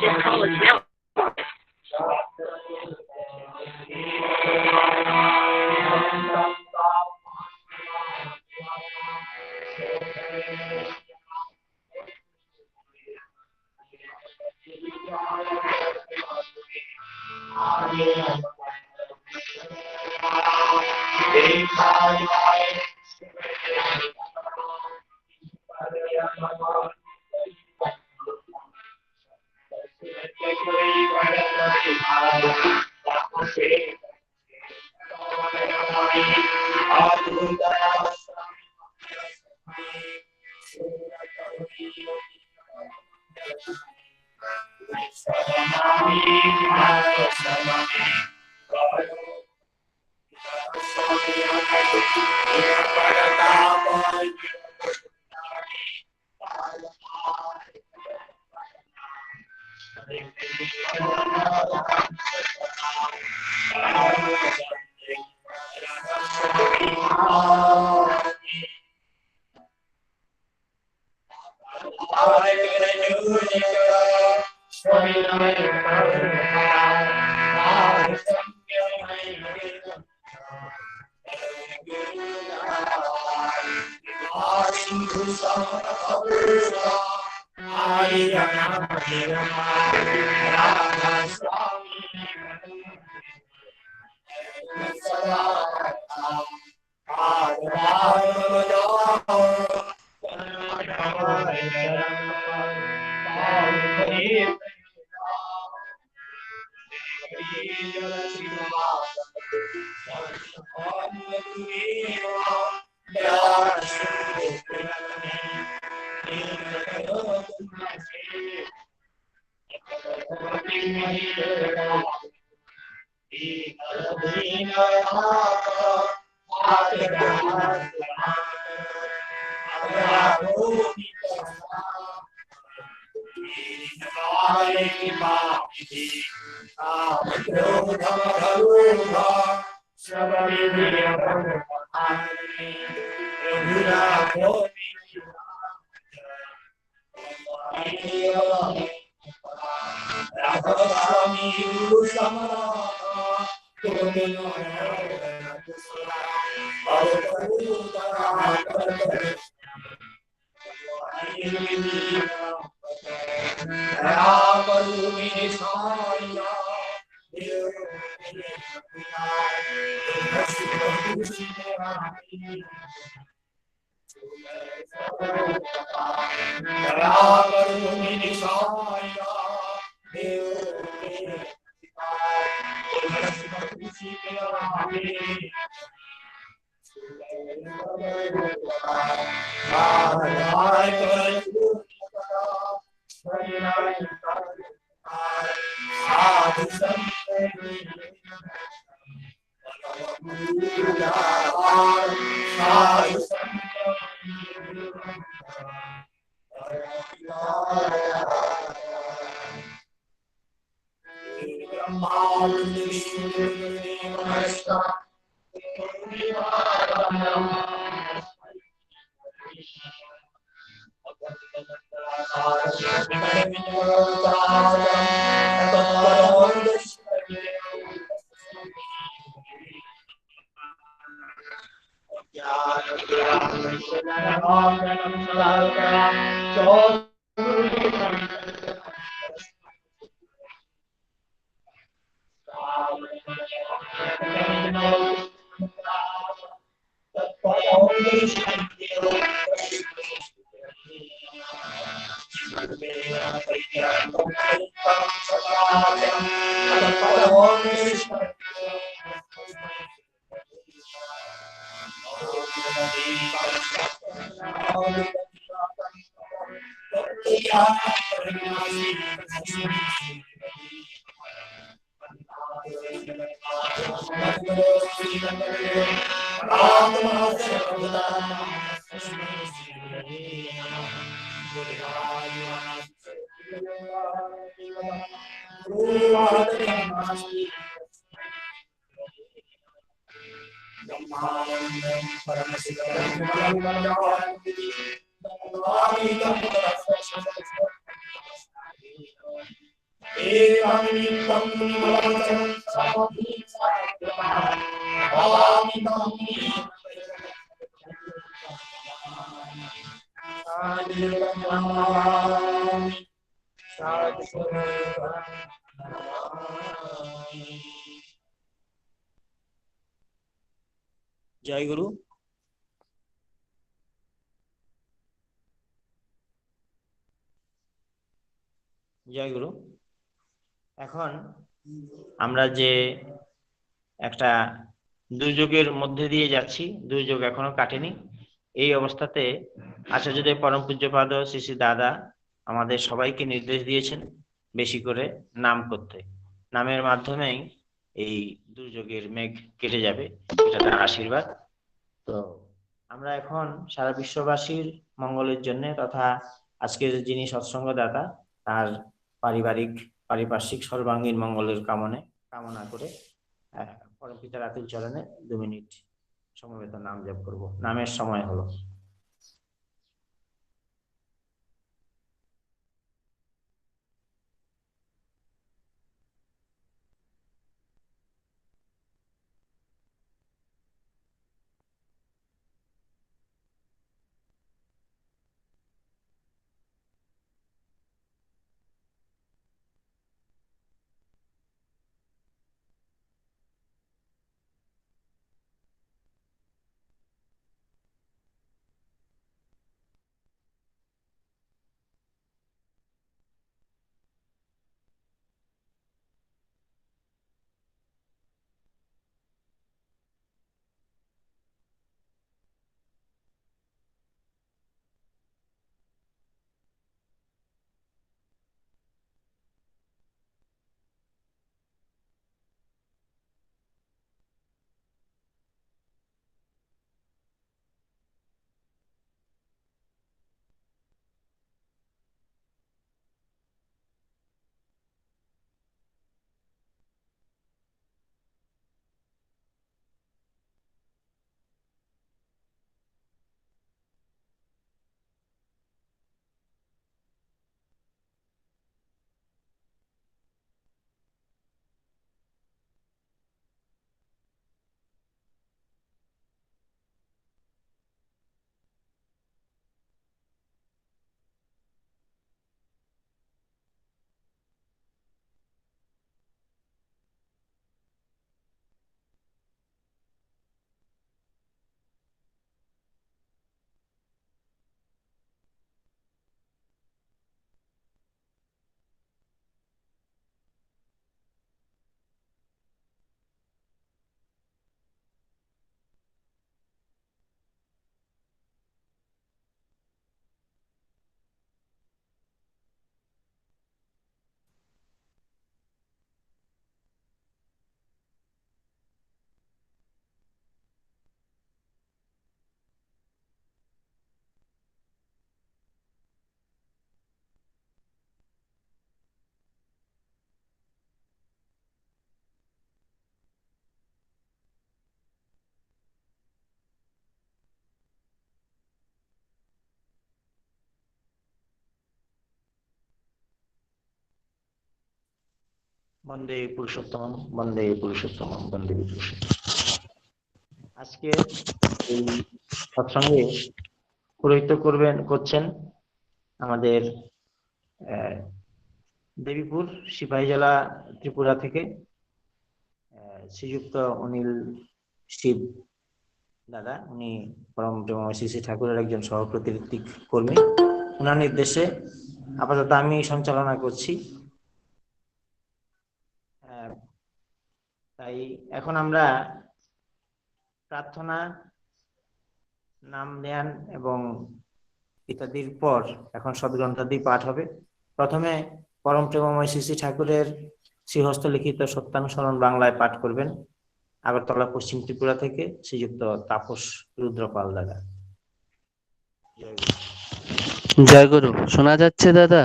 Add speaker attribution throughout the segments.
Speaker 1: Just call us now. জয় গুরু। জয় গুরু। এখন আমরা যে একটা দুর্যোগের মধ্যে দিয়ে যাচ্ছি, দুর্যোগ এখনো কাটেনি। এই অবস্থাতে আচার্যদেব পরম পূজ্যপাদ শ্রী শ্রী দাদা আমাদের সবাইকে নির্দেশ দিয়েছেন বেশি করে নাম করতে। নামের মাধ্যমেই এই দুর্যোগের মেঘ কেটে যাবে, এটা তার আশীর্বাদ। তো আমরা এখন সারা বিশ্ববাসীর মঙ্গলের জন্য তথা আজকের যিনি সৎসঙ্গ দাতা তার পারিপার্শ্বিক সর্বাঙ্গীন মঙ্গলের কামনা করে পরম পিতার আতুল চরণে 2 মিনিট সমবেত নাম জপ করব। নামের সময় হলো। বন্দে পুরুষোত্তম, বন্দে পুরুষোত্তম, বন্দে পুরুষোত্তম। আজকে এই সৎসঙ্গে পুরোহিত করছেন আমাদের দেবীপুর সিপাহীজলা ত্রিপুরা থেকে শ্রীযুক্ত অনিল শিব দাদা। উনি পরম প্রেমময় শ্রী শ্রী ঠাকুরের একজন সহপ্রতিনিধি কর্মী। ওনার নির্দেশে আপাতত আমি সঞ্চালনা করছি। তাই এখন আমরা প্রার্থনা, নাম ধ্যান এবং ইত্যাদির পর এখন সদ্গ্রন্থাদি পাঠ হবে। প্রথমে পরম প্রেমময় শ্রী শ্রী ঠাকুরের শ্রীহস্ত লিখিত সত্যানুসরণ বাংলায় পাঠ করবেন আগরতলা পশ্চিম ত্রিপুরা থেকে শ্রীযুক্ত তাপস রুদ্রপাল দাদা।
Speaker 2: জয় গুরু। শোনা যাচ্ছে দাদা?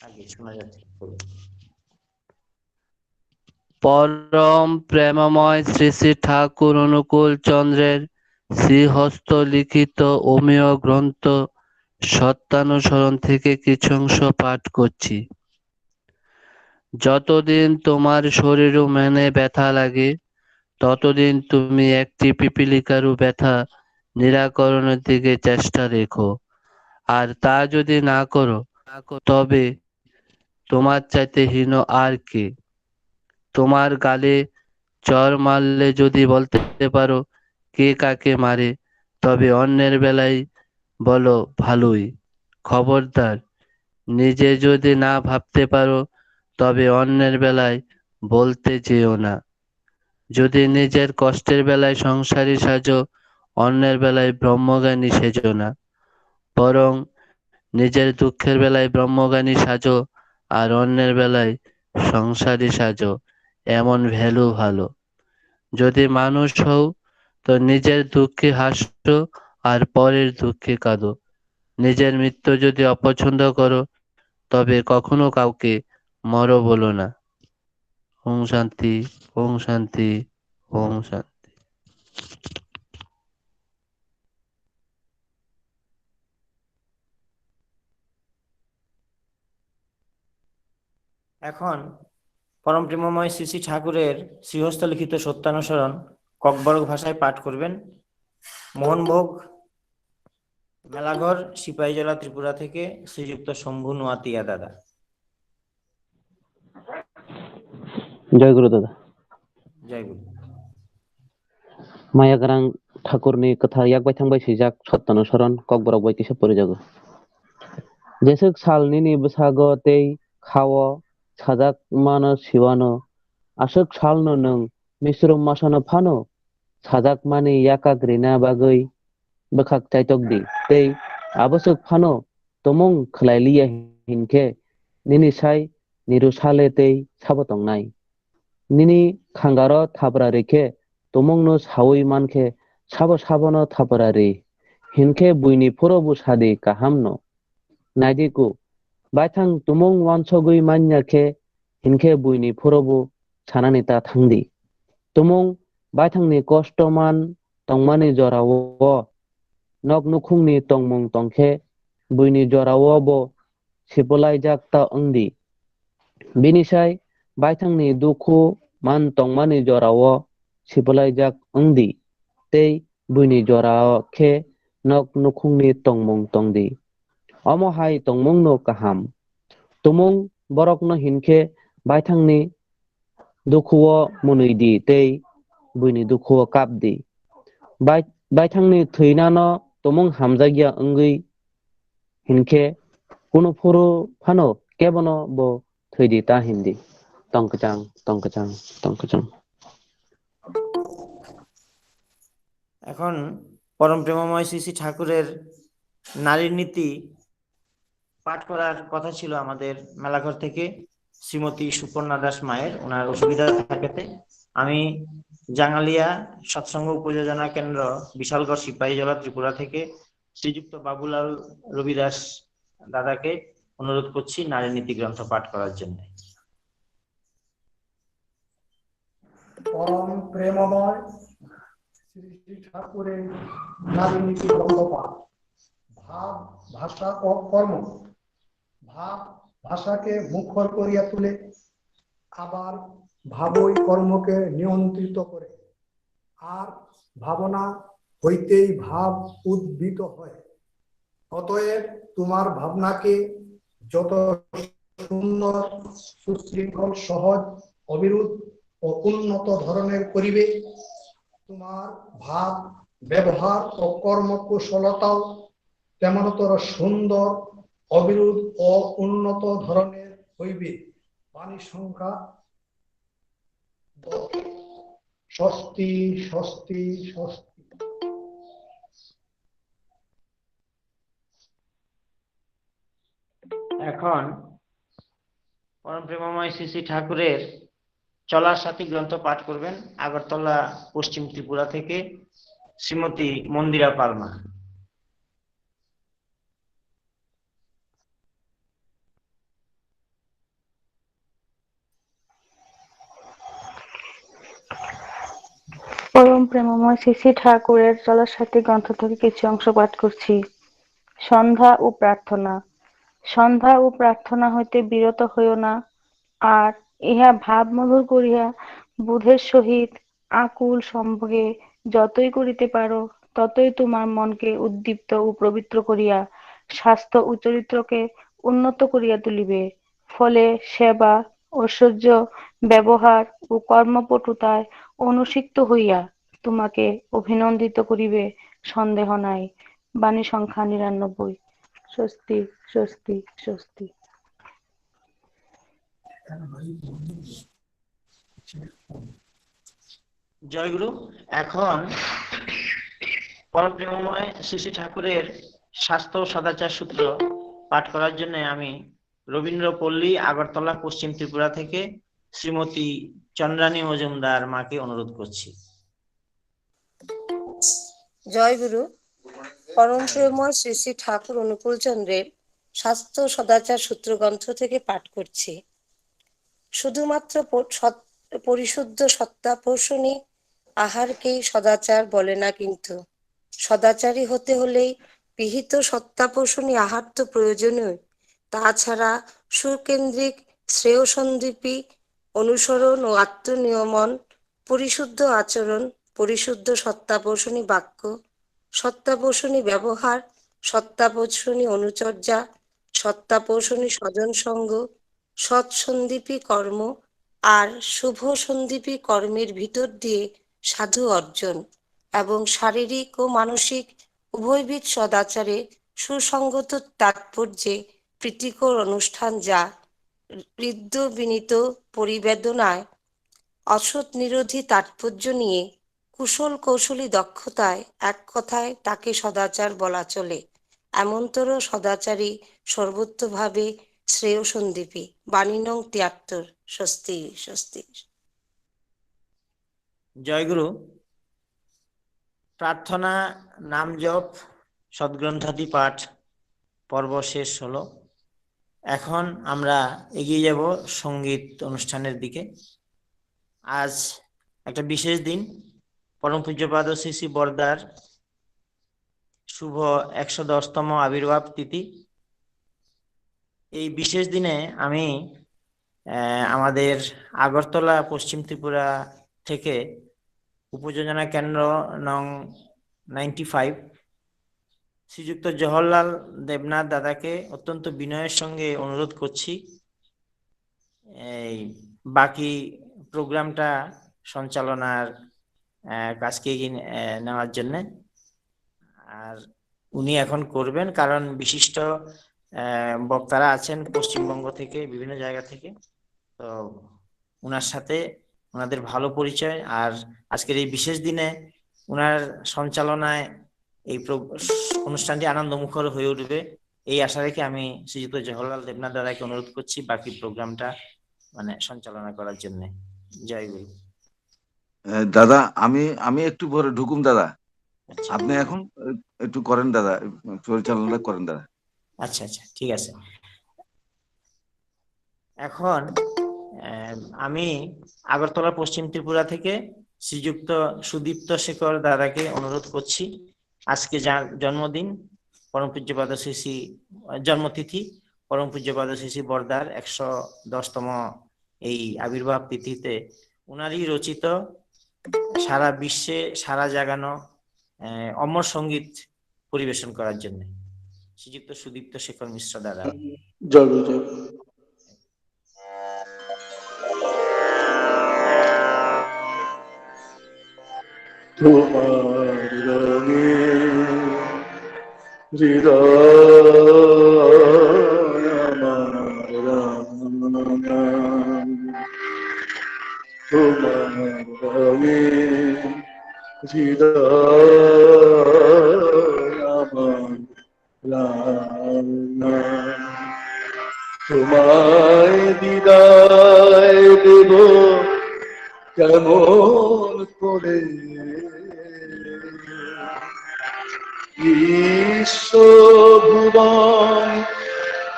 Speaker 1: আগে শোনা যাচ্ছে।
Speaker 2: পরম প্রেমময় শ্রী শ্রী ঠাকুর অনুকূল চন্দ্রের শ্রীহস্ত লিখিত অমীয় গ্রন্থ সত্যানুসরণ থেকে কিছু অংশ পাঠ করছি। যতদিন তোমার শরীর ও মনে ব্যথা লাগে, ততদিন তুমি একটি পিপীলিকারু ব্যথা নিরাকরণের দিকে চেষ্টা রেখো। আর তা যদি না করো, তবে তোমার চাইতে হীন আর কে? তোমার গালে চড় মারলে যদি বলতে পারো কে কাকে মারে, তবে অন্যের বেলায় বলো ভালোই। খবরদার, নিজে যদি না ভাবতে পারো, তবে অন্যের বেলায় বলতে যেও না। যদি নিজের কষ্টের বেলায় সংসারী সাজো, অন্যের বেলায় ব্রহ্মজ্ঞানী সেজো না। বরং নিজের দুঃখের বেলায় ব্রহ্মজ্ঞানী সাজো, আর অন্যের বেলায় সংসারী সাজো। এমন ভ্যালু ভালো। যদি মানুষ হও, তো নিজের দুঃখে হাসো আর পরের দুঃখে কাঁদো। নিজের মৃত্যু যদি অপছন্দ করো, তবে কখনো কাউকে মরো বলো না। ওম শান্তি, ওম শান্তি, ওম শান্তি।
Speaker 1: এখন পরম প্রেমময় শ্রী শ্রী ঠাকুরের শ্রীহস্ত লিখিত সত্যানুসরণ ককবরক ভাষায় পাঠ করবেন মোহনভোগ, মেলাঘর, সিপাহীজলা, ত্রিপুরা থেকে শ্রীযুক্ত শম্ভু নোয়াতিয়া দাদা।
Speaker 3: जय गुरु दादा।
Speaker 1: জয় গুরু।
Speaker 3: माया गारां ठाकुरनि कथा याकबाय थांबाय सिजाक सत्तानुसरन ककबरक बाय किसे परिजागो जेसक सालनि बैसागो तै खावो साजाक मानो सिवानो आसक सालनो नों मिसुरम मासानो फानो साजाक मानि याकाग्रिना बागै बखाक चाइटक दि तै आबसक फानो तमं खलायलिया हिनके निनि साय निरु साले तै साबतंग नाय निनि खांगारो थाब्रा रेखे तमंनो सावै मानखे साबो साबनो थाब्रा रे हिनके बुइनि फुरबु सादि काहामनो नायदिकु बायथां तुमं वानसगै मान्याखे हिनके बुइनि फुरबु सानानि ता थांदि तुमं बायथांनि कष्टमान तंमानि जरावो नक नुखुंनि तंमं तंखे बुइनि जरावो बो सिपलाय जाकता अंदि बिनिसाय बायथांनि दुखु मान तंमानि जरावो सिपलाय जाक अंदि तै बुइनि जराखे नक नुखुंनि तंमं तंदि अमो हाय तंमंनो काहाम तुमं बरकनो हिनखे बायथांनि दुखुओ मुनैदि तै बुइनि दुखुओ कापदि बायथांनि थैनानो तमं हामजागिया अंगै हिनखे कुनु फुरु फानो केबनो बो थैदि ता हिंदी तंकचां तंकचां तंकचां।
Speaker 1: এখন পরম প্রেমময় শ্রী শ্রী ঠাকুরের নারীর নীতি পাঠ করার কথা ছিল আমাদের মেলাঘর থেকে শ্রীমতী সুপর্ণা দাস মায়ের, ওনার অসুবিধা থাকাতে আমি জাঙ্গালিয়া সৎসঙ্গ উপযোজনা কেন্দ্র, বিশালগড়, সিপাহীজলা, ত্রিপুরা থেকে শ্রীযুক্ত বাবুলাল রবিদাস দাদাকে অনুরোধ করছি নারী নীতি গ্রন্থ পাঠ করার জন্য।
Speaker 4: পরম প্রেমময় শ্রী শ্রী ঠাকুরের নারী নীতি গ্রন্থ পাঠ। ভাব, ভাষা ও কর্ম। ভাব ভাষাকে মুখর করিয়া তুলে, আবার ভাবই কর্মকে নিয়ন্ত্রিত করে, আর ভাবনা হইতেই ভাব উদ্ভূত হয়। অতএব তোমার ভাবনাকে যত সুন্দর, সুশৃঙ্খল, সহজ, অবিরোধ ও উন্নত ধরনের করিবে, তোমার ভাব, ব্যবহার ও কর্মকুশলতাও তেমনতর সুন্দর, অবিরোধ ও উন্নত ধরনের হইবে। বাণী সংখ্যা স্বস্তি স্বস্তি স্বস্তি।
Speaker 1: এখন পরম প্রেমময় শ্রী শ্রী ঠাকুরের চলার সাথী গ্রন্থ পাঠ করবেন আগরতলা, পশ্চিম ত্রিপুরা থেকে শ্রীমতী মন্দিরা পালমা।
Speaker 5: পরম প্রেমময় শ্রী শ্রী ঠাকুরের চলার সাথী গ্রন্থ থেকে কিছু অংশ পাঠ করছি। সন্ধ্যা ও প্রার্থনা। সন্ধ্যা ও প্রার্থনা হইতে বিরত হইও না, আর ইহা ভাবমধুর করিয়া বুধের সহিত আকুল সম্ভোগে যতই করিতে পারো, ততই তোমার মনকে উদ্দীপ্ত ও পবিত্র করিয়া স্বাস্থ্য ও চরিত্রকে উন্নত করিয়া তুলিবে। ফলে সেবা, ঐশ্বর্য, ব্যবহার ও কর্মপটুতায় অনুসিক্ত হইয়া তোমাকে অভিনন্দিত করিবে, সন্দেহ নাই। বাণী সংখ্যা ৯৯। স্বস্তি, স্বস্তি, স্বস্তি।
Speaker 1: জয়গুরু। এখন পরম প্রেমময় শ্রী শ্রী ঠাকুরের স্বাস্থ্য ও সদাচার সূত্র পাঠ করার জন্য আমি রবীন্দ্রপল্লী, আগরতলা, পশ্চিম ত্রিপুরা থেকে শ্রীমতী চন্দ্রানী মজুমদার মাকে অনুরোধ করছি।
Speaker 6: জয় গুরু। পরম প্রেমময় শ্রী শ্রী ঠাকুর অনুকূল চন্দ্রের স্বাস্থ্য সদাচার সূত্র গ্রন্থ থেকে পাঠ করছি। শুধুমাত্র পরিশুদ্ধ সত্তাপোষণী আহারকেই সদাচার বলে না, কিন্তু সদাচারী হতে হলেই বিহিত সত্তাপোষণী আহার তো প্রয়োজনীয়। তাছাড়া সুকেন্দ্রিক শ্রেয়সন্দীপী অনুসরণ ও আত্মনিয়মন, পরিশুদ্ধ আচরণ, পরিশুদ্ধ সত্তাপোষণী বাক্য, সত্তাপোষণী ব্যবহার, সত্তাপোষণী অনুচর্যা, সত্তাপোষণী স্বজন সঙ্গ, সৎসন্দীপী কর্ম আর শুভ সন্দীপী কর্মের ভিতর দিয়ে সাধু অর্জন এবং শারীরিক ও মানসিক উভয়বিধ সদাচারে সুসঙ্গত তাৎপর্যে প্রীতিকর অনুষ্ঠান, যা হৃদ্য বিনীত পরিবেদনায় অসৎ নিরোধী তাৎপর্য নিয়ে কুশল কৌশলী দক্ষতায়, এক কথায় তাকে সদাচার বলা চলে। এমনতর সদাচারী সর্বতোভাবে শ্রেয়সন্দীপী। বাণী নং ৭৩। স্বস্তি, স্বস্তি।
Speaker 1: জয়গুরু। প্রার্থনা, নাম জপ, সদ্গ্রন্থাদি পাঠ পর্ব শেষ হলো। এখন আমরা এগিয়ে যাব সঙ্গীত অনুষ্ঠানের দিকে। আজ একটা বিশেষ দিন, পরম পূজ্যপাদ শ্রী শ্রী বরদার শুভ ১১০তম আবির্ভাব তিথি। এই বিশেষ দিনে আমি আমাদের আগরতলা, পশ্চিম ত্রিপুরা থেকে উপযোজনা কেন্দ্র নং ৯৫ শ্রীযুক্ত জওহরলাল দেবনাথ দাদাকে অত্যন্ত বিনয়ের সঙ্গে অনুরোধ করছি এই বাকি প্রোগ্রামটা সঞ্চালনার কাজকে এগিয়ে নেওয়ার জন্য। আর উনি এখন করবেন, কারণ বিশিষ্ট বক্তারা আছেন পশ্চিমবঙ্গ থেকে, বিভিন্ন জায়গা থেকে। তো ওনার সাথে ওনাদের ভালো পরিচয়, আর আজকের এই বিশেষ দিনে ওনার সঞ্চালনায় এই অনুষ্ঠানটি আনন্দমুখর হয়ে উঠবে, এই আশা রেখে আমি শ্রীযুক্ত জওহরলাল দেবনাথ দাদাকে অনুরোধ করছি বাকি প্রোগ্রামটা সঞ্চালনা করার জন্য। জয় গুরু।
Speaker 7: দাদা, আমি একটু পরে ঢুকুম দাদা, আপনি এখন একটু করেন দাদা, পরিচালনা করেন দাদা।
Speaker 1: আচ্ছা আচ্ছা, ঠিক আছে। এখন আমি আগরতলা, পশ্চিম ত্রিপুরা থেকে শ্রীযুক্ত সুদীপ্ত শেখর দাদাকে অনুরোধ করছি, আজকে যার জন্মদিন, পরম পূজ্যপাদ শ্রী শ্রী জন্মতিথি পরম পূজ্যপাদ শ্রী শ্রী বরদার ১১০তম এই আবির্ভাব তিথিতে উনারই রচিত সারা বিশ্বে সারা জাগানো অমর সঙ্গীত পরিবেশন করার জন্য শ্রীযুক্ত সুদীপ্ত শেখর মিশ্র দাদা।
Speaker 8: জয় গুরু, জয় গুরু। তোমার রঙে হৃদয় আমার রাঙা, তোমার রঙে হৃদয় আমার রাঙা, তোমায় বিদায় দেব কেমন করে, বিশ্বভুবন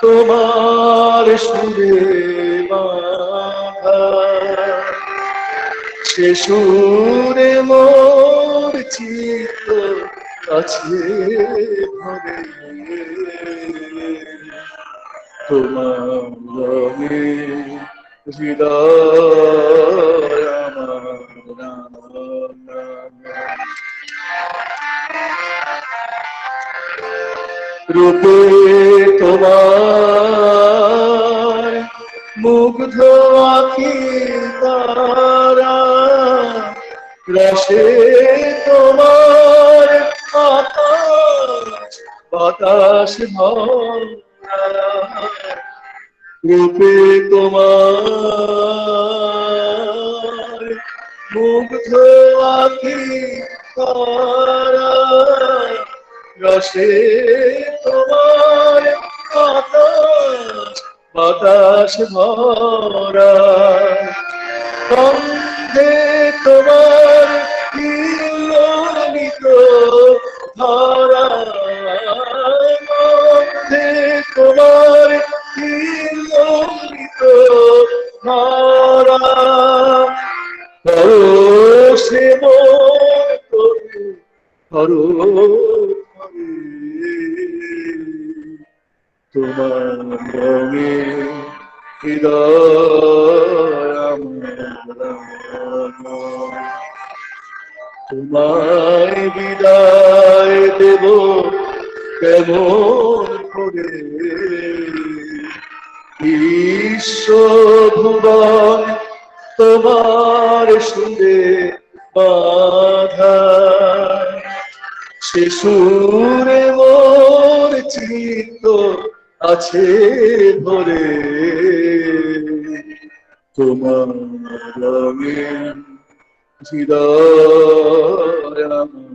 Speaker 8: তোমার সুরে বাঁধা, সে সুরে মোর চিত্ত আছে ভরে তোমার রঙে হৃদয় আমার রূপে তোমার মুগ্ধ আখি তারা রসে তোমার আকাশ বাতাস ভরা রূপে তোমার মুগ্ধ আখি তারা রসে তোমার আকাশ বাতাস ভরা গন্ধে তোমার ললিত ধারা গন্ধে তোমার ললিত ধারা পরশে মন তরু হরো তোমার রঙে হৃদয় আমার তোমায় বিদায় দেব কেমন করে বিশ্বভুবন তোমার সুরে বাধা সে সুরে মোর চিত্ত আছে ভরে তোমার রঙে হৃদয় আমার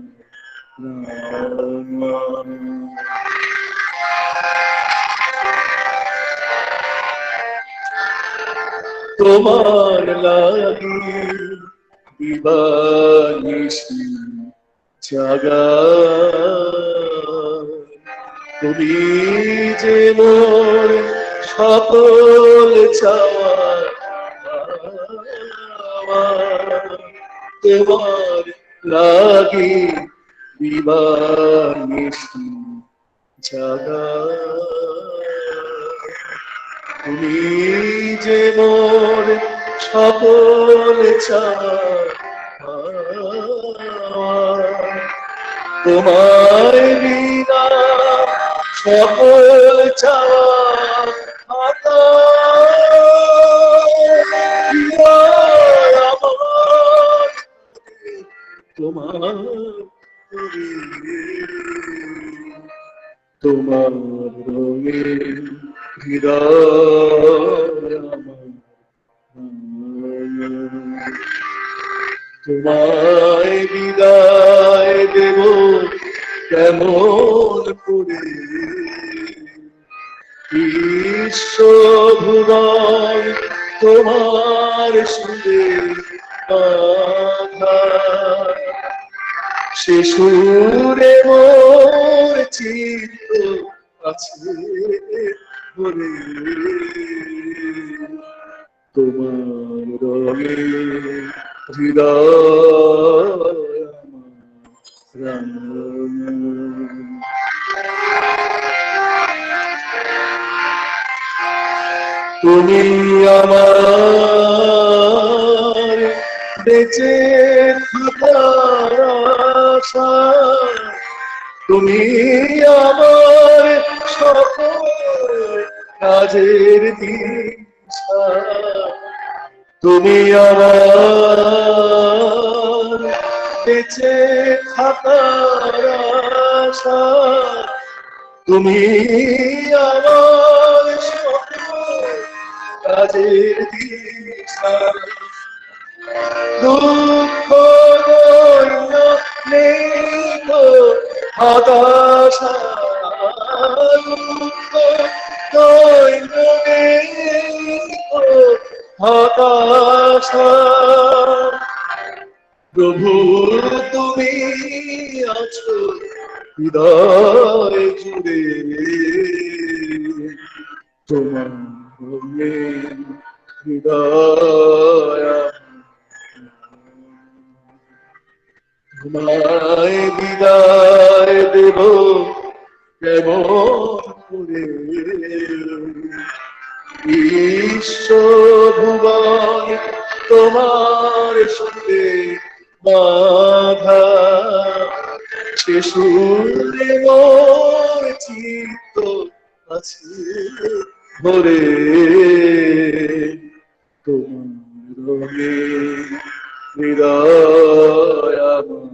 Speaker 8: তোমার লাগি দিবানিশি জাগা তুমি যে মোর সকল চাওয়া তোমার লাগি দিবানিশি জাগা তুমি যে মোর সকল চাওয়া তোমার বিনা সকল চাওয়া তোমার তোমার রঙে হৃদয় আমার তোমায় বিদায় দেব কেমন করে বিশ্বভুবন তোমার সুরে বাধা সে সুরে মোর চিত্ত আছে ভরে তোমার রঙে হৃদয় তুমি আমার বেঁচে থাকার আশা তুমি আমার সকল কাজের দিশা তুমি আমার বেঁচে থাকার আশা তুমি আমার সকল কাজের দিশা দুঃখ দৈন্য নেই তো হতাশা দুঃখ দৈন্য নেই তো হতাশা প্রভু তুমি আছো হৃদয় জুড়ে তোমার হৃদয় তোমায় বিদায় দেব কেমন করে বিশ্বভুবন তোমার সাথে বাধা সে সুরে মোর চিত্ত আছে ভরে তোমার রঙে হৃদয় আমার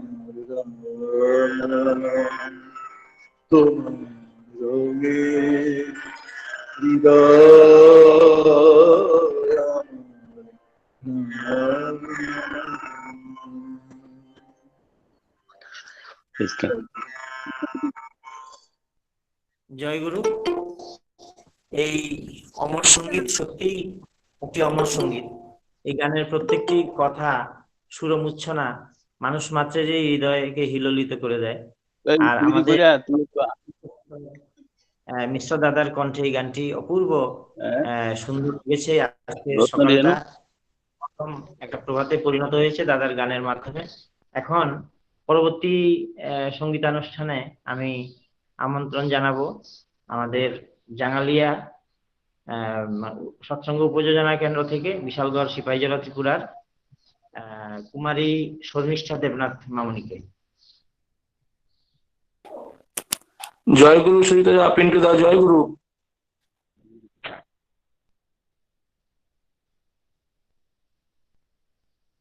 Speaker 8: রঙা। তোমার রঙে হৃদয় আমার
Speaker 1: জয় গুরু। এই অমর সঙ্গীত সত্যি একটি অমর সঙ্গীত। এই গানের প্রত্যেকটি কথা সুরমূর্ছনা মানুষ মাত্রেরই হৃদয়কে হিলোলিত করে দেয়। আর আমাদের মিশ্র দাদার কণ্ঠে এই গানটি অপূর্ব সুন্দর গেছে। আজকের সকালটা প্রথম একটা প্রভাতে পরিণত হয়েছে দাদার গানের মাধ্যমে। এখন পরবর্তী সঙ্গীতানুষ্ঠানে আমি আমন্ত্রণ জানাবো আমাদের জাঙ্গালিয়া সৎসঙ্গ উপযোজনা কেন্দ্র থেকে বিশালগড় সিপাহীজলা ত্রিপুরার কুমারী শর্মিষ্ঠা দেবনাথ মামনিকে।
Speaker 9: জয় গুরু শ্রীতা পিন্টু দা, জয় গুরু।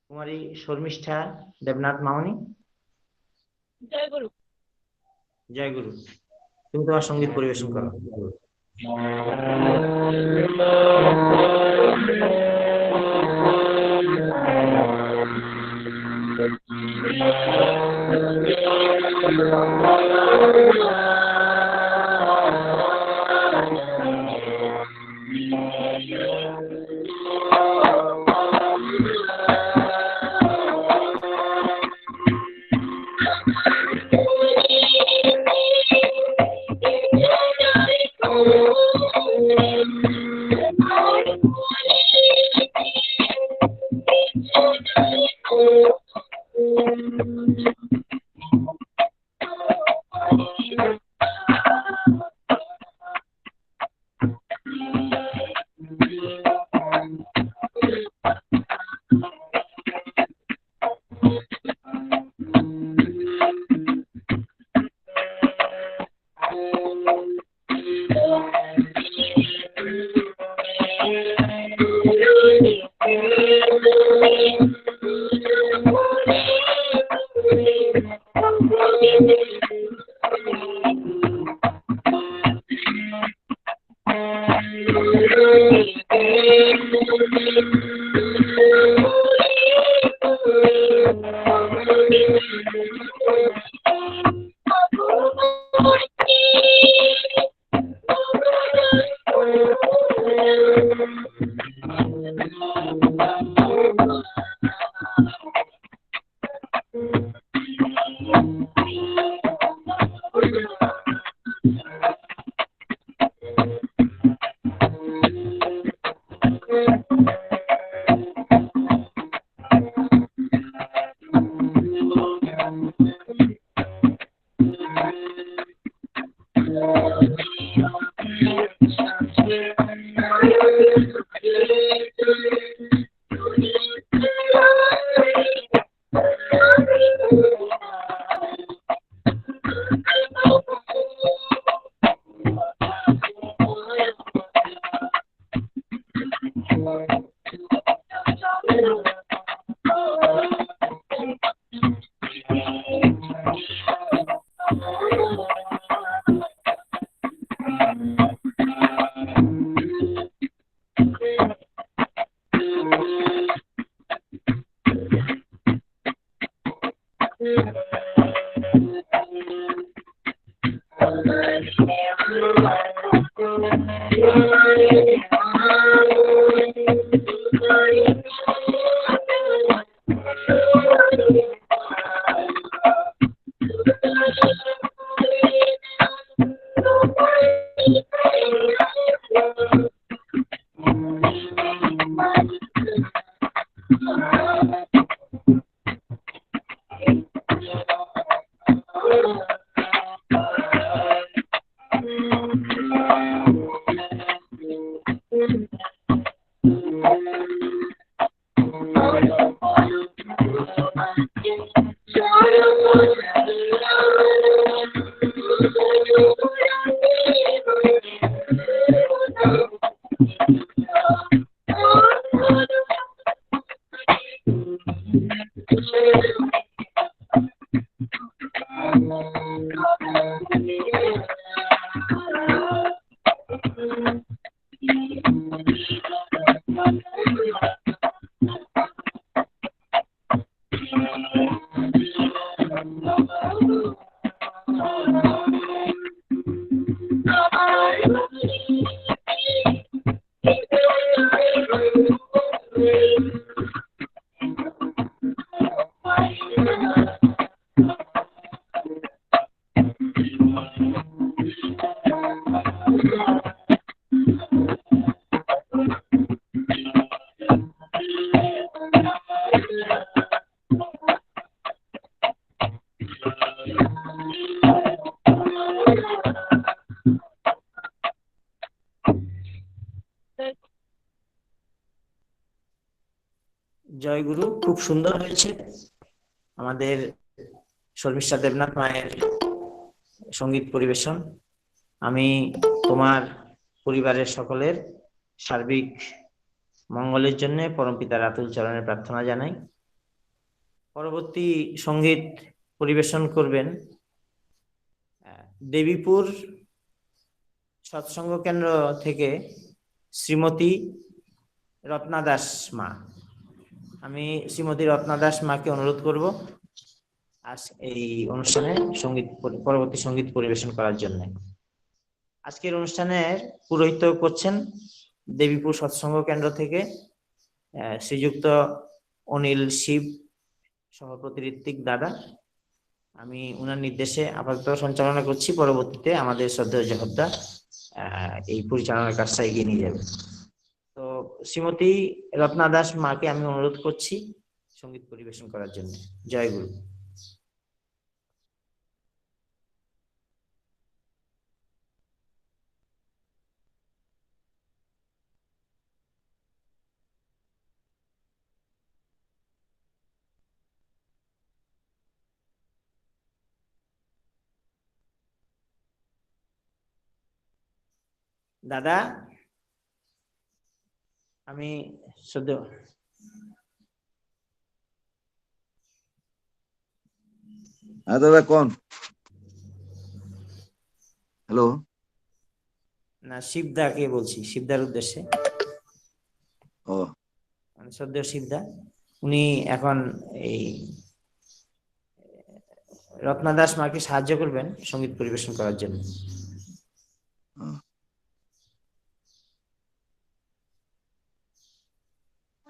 Speaker 1: কুমারী শর্মিষ্ঠা দেবনাথ মামনি।
Speaker 10: জয় গুরু।
Speaker 1: জয় গুরু। তুমি তোমার সঙ্গীত পরিবেশন করো। জয় গুরু, খুব সুন্দর হয়েছে আমাদের শর্মিষ্ঠা দেবনাথ মায়ের সঙ্গীত পরিবেশন। আমি তোমার পরিবারের সকলের সার্বিক মঙ্গলের জন্য পরমপিতার আতুল চরণে প্রার্থনা জানাই। পরবর্তী সঙ্গীত পরিবেশন করবেন দেবীপুর সৎসঙ্গ কেন্দ্র থেকে শ্রীমতী রত্না দাস মা। আমি শ্রীমতী রত্না দাস মাকে অনুরোধ করব আজ এই অনুষ্ঠানে পরবর্তী সঙ্গীত পরিবেশন করার জন্য। আজকের অনুষ্ঠানের পুরোহিত্য করছেন দেবীপুর সৎসঙ্গ কেন্দ্র থেকে শ্রীযুক্ত অনিল শিব সভাপতি ঋত্বিক দাদা। আমি উনার নির্দেশে আপাতত সঞ্চালনা করছি, পরবর্তীতে আমাদের শ্রদ্ধেয় জহদ্দা এই পরিচালনার কাজটা এগিয়ে নিয়ে যাবে। তো শ্রীমতী রত্না দাস মাকে আমি অনুরোধ করছি সঙ্গীত পরিবেশন করার জন্য। জয় গুরু। দাদা, আমি শ্রদ্ধেয়
Speaker 7: হ্যাঁ দাদা কোন? হ্যালো,
Speaker 1: না, শিবদাকে বলছি, শিবদার উদ্দেশ্যে।
Speaker 7: ও
Speaker 1: শ্রদ্ধেয় শিবদা, উনি এখন এই রত্না দাস মাকে সাহায্য করবেন সঙ্গীত পরিবেশন করার জন্য।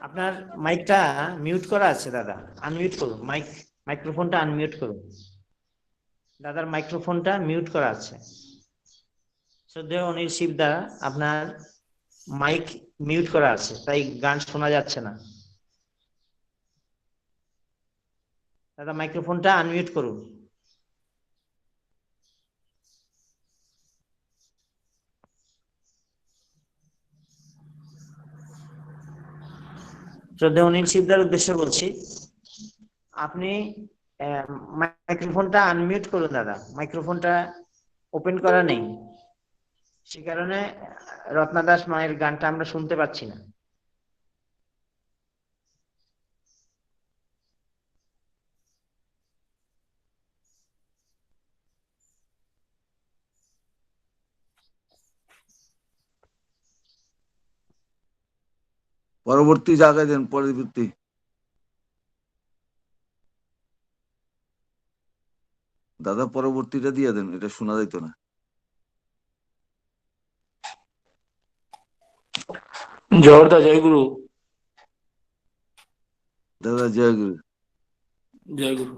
Speaker 1: আপনার মাইকটা মিউট করা আছে দাদা, আনমিউট করুন। মাইক্রোফোনটা আনমিউট করুন। দাদার মাইক্রোফোনটা মিউট করা আছে। শ্রদ্ধেয় অনিল শিবদা, আপনার মাইক মিউট করা আছে, তাই গান শোনা যাচ্ছে না। দাদা মাইক্রোফোনটা আনমিউট করুন। শ্রদ্ধেয় অনিল শিবদার উদ্দেশ্যে বলছি, আপনি মাইক্রোফোনটা আনমিউট করুন দাদা। মাইক্রোফোনটা ওপেন করা নেই, সে কারণে রত্না দাস মায়ের গানটা আমরা শুনতে পাচ্ছি না।
Speaker 7: পরবর্তী জায়গায় দেন, পরবর্তী। দাদা পরবর্তীটা দিয়ে দেন, এটা শোনা যাইতো না।
Speaker 9: জহরদা জয় গুরু।
Speaker 7: দাদা জয় গুরু।
Speaker 9: জয় গুরু।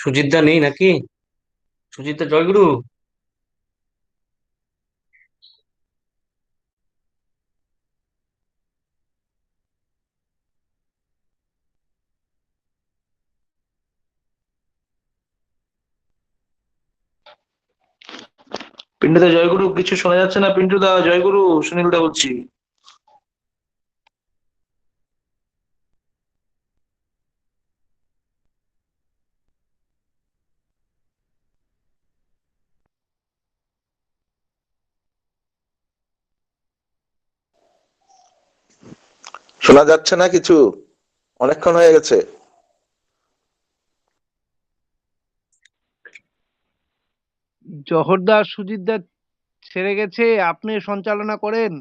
Speaker 11: সুজিতদা নেই নাকি? সুজিতদা জয়গুরু।
Speaker 9: পিন্টুদা জয়গুরু, কিছু শোনা যাচ্ছে না। পিন্টুদা জয়গুরু, সুনীলদা বলছি।
Speaker 11: শোনা যাচ্ছে না কিছু, অনেকক্ষণ হয়ে গেছে।
Speaker 12: জহরদা সুজিতদা ছেড়ে গেছে, আপনি সঞ্চালনা করেন।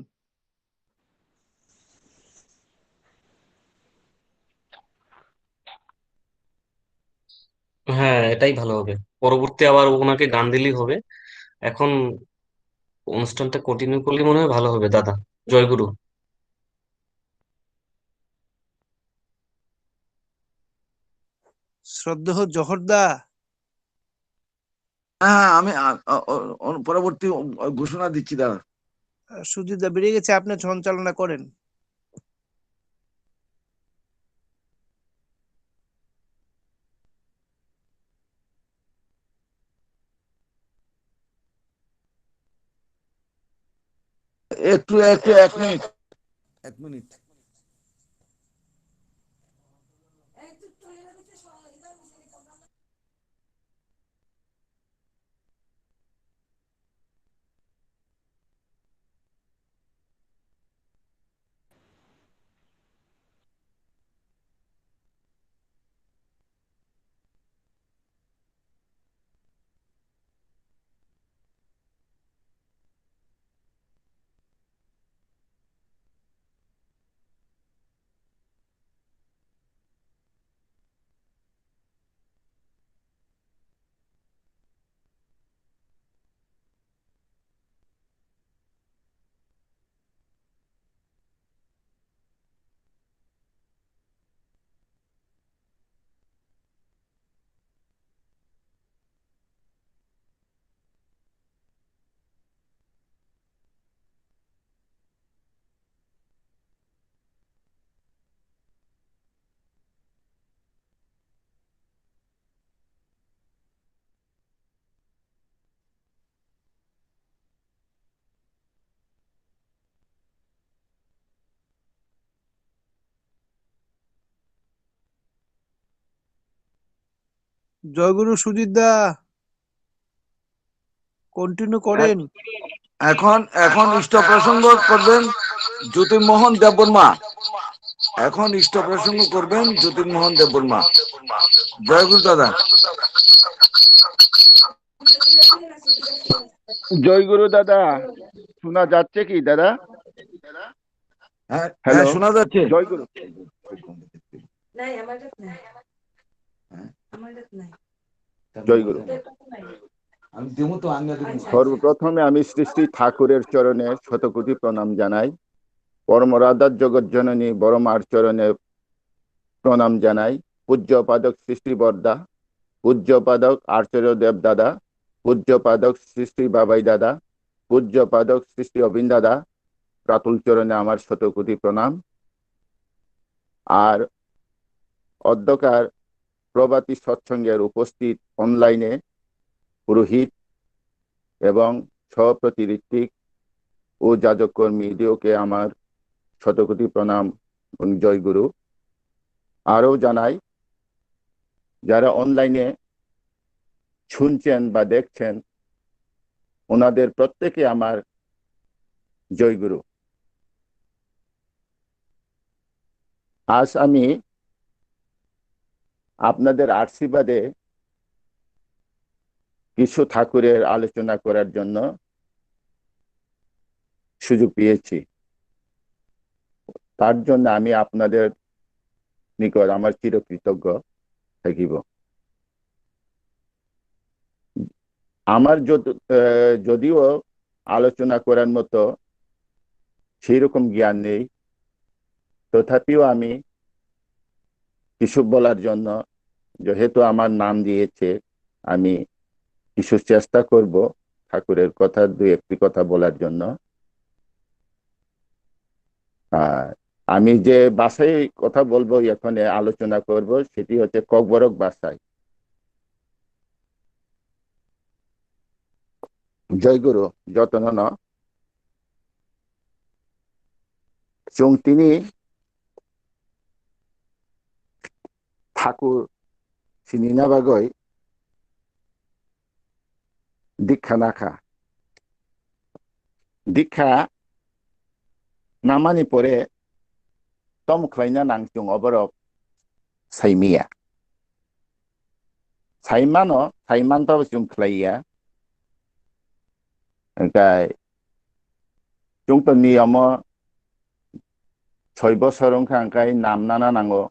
Speaker 13: হ্যাঁ, এটাই ভালো হবে। পরবর্তী আবার ওনাকে গান দিলেই হবে। এখন অনুষ্ঠানটা কন্টিনিউ করলে মনে হয় ভালো হবে দাদা। জয়গুরু।
Speaker 12: শ্রদ্ধেয় জহরদা।
Speaker 7: হ্যাঁ, আমি পরবর্তী ঘোষণা দিচ্ছি দাদা।
Speaker 12: সুজিতদা বেরিয়ে গেছে, আপনি সঞ্চালনা করেন।
Speaker 7: একটু একটু 1 মিনিট, 1 মিনিট।
Speaker 12: জয়গুরু সুজিতদা কন্টিনিউ করেন।
Speaker 7: এখন এখন ইষ্ট প্রসঙ্গ করবেন জ্যোতির্মোহন দেববর্মা। এখন ইষ্ট প্রসঙ্গ করবেন জ্যোতির্মোহন দেববর্মা। জয়গুরু দাদা।
Speaker 14: জয়গুরু দাদা, শোনা যাচ্ছে কি দাদা?
Speaker 7: হ্যাঁ
Speaker 14: হ্যালো,
Speaker 7: শোনা যাচ্ছে।
Speaker 14: জয়গুরু। জয়গুরু। সর্বপ্রথমে আমি শ্রী শ্রী ঠাকুরের চরণে শতকোটি প্রণাম জানাই। পরমরাধার জগৎ জননী বড়মার চরণে প্রণাম জানাই। পূজ্যপাদক শ্রী শ্রী বরদা, পূজ্যপাদক আচার্য দেব দাদা, পূজ্যপাদক শ্রী শ্রী বাবাই দাদা, পূজ্যপাদক শ্রী শ্রী অবিন দাদা, প্রাতুল চরণে আমার শতকোটি প্রণাম। আর অধ্যকার প্রভাতী সৎসঙ্গের উপস্থিত অনলাইনে পুরোহিত এবং সহপ্রতি ঋত্বিক ও যাজক কর্মীদেরকে আমার শতকোটি প্রণাম এবং জয়গুরু। আরও জানাই, যারা অনলাইনে শুনছেন বা দেখছেন ওনাদের প্রত্যেকে আমার জয়গুরু। আজ আমি আপনাদের আশীর্বাদে কিছু ঠাকুরের আলোচনা করার জন্য সুযোগ পেয়েছি। তার জন্য আমি আপনাদের নিকট আমার চিরকৃতজ্ঞ থাকিব। আমার যদিও আলোচনা করার মতো সেই রকম জ্ঞান নেই, তথাপিও আমি কিছু বলার জন্য, যেহেতু আমার নাম দিয়েছে, আমি কিছু চেষ্টা করব ঠাকুরের কথা, 2-1টি কথা বলার জন্য। আর আমি যে ভাষায় কথা বলবো, এখানে আলোচনা করব, সেটি হচ্ছে ককবরক ভাষায়। জয়গুরু যতন চুং তিনি ঠাকুর চিনি বাগৈ দীক্ষা নাখা দীক্ষা নামানি পরে তম খাইনা নাং চুং অবরক সাইমিয়া সাইমানো সাইমান পাবো চুং খাইয়া গাই চুং তো নিয়ম 6 বছর খাঙ্কাই নাম নানা নাঙ্গো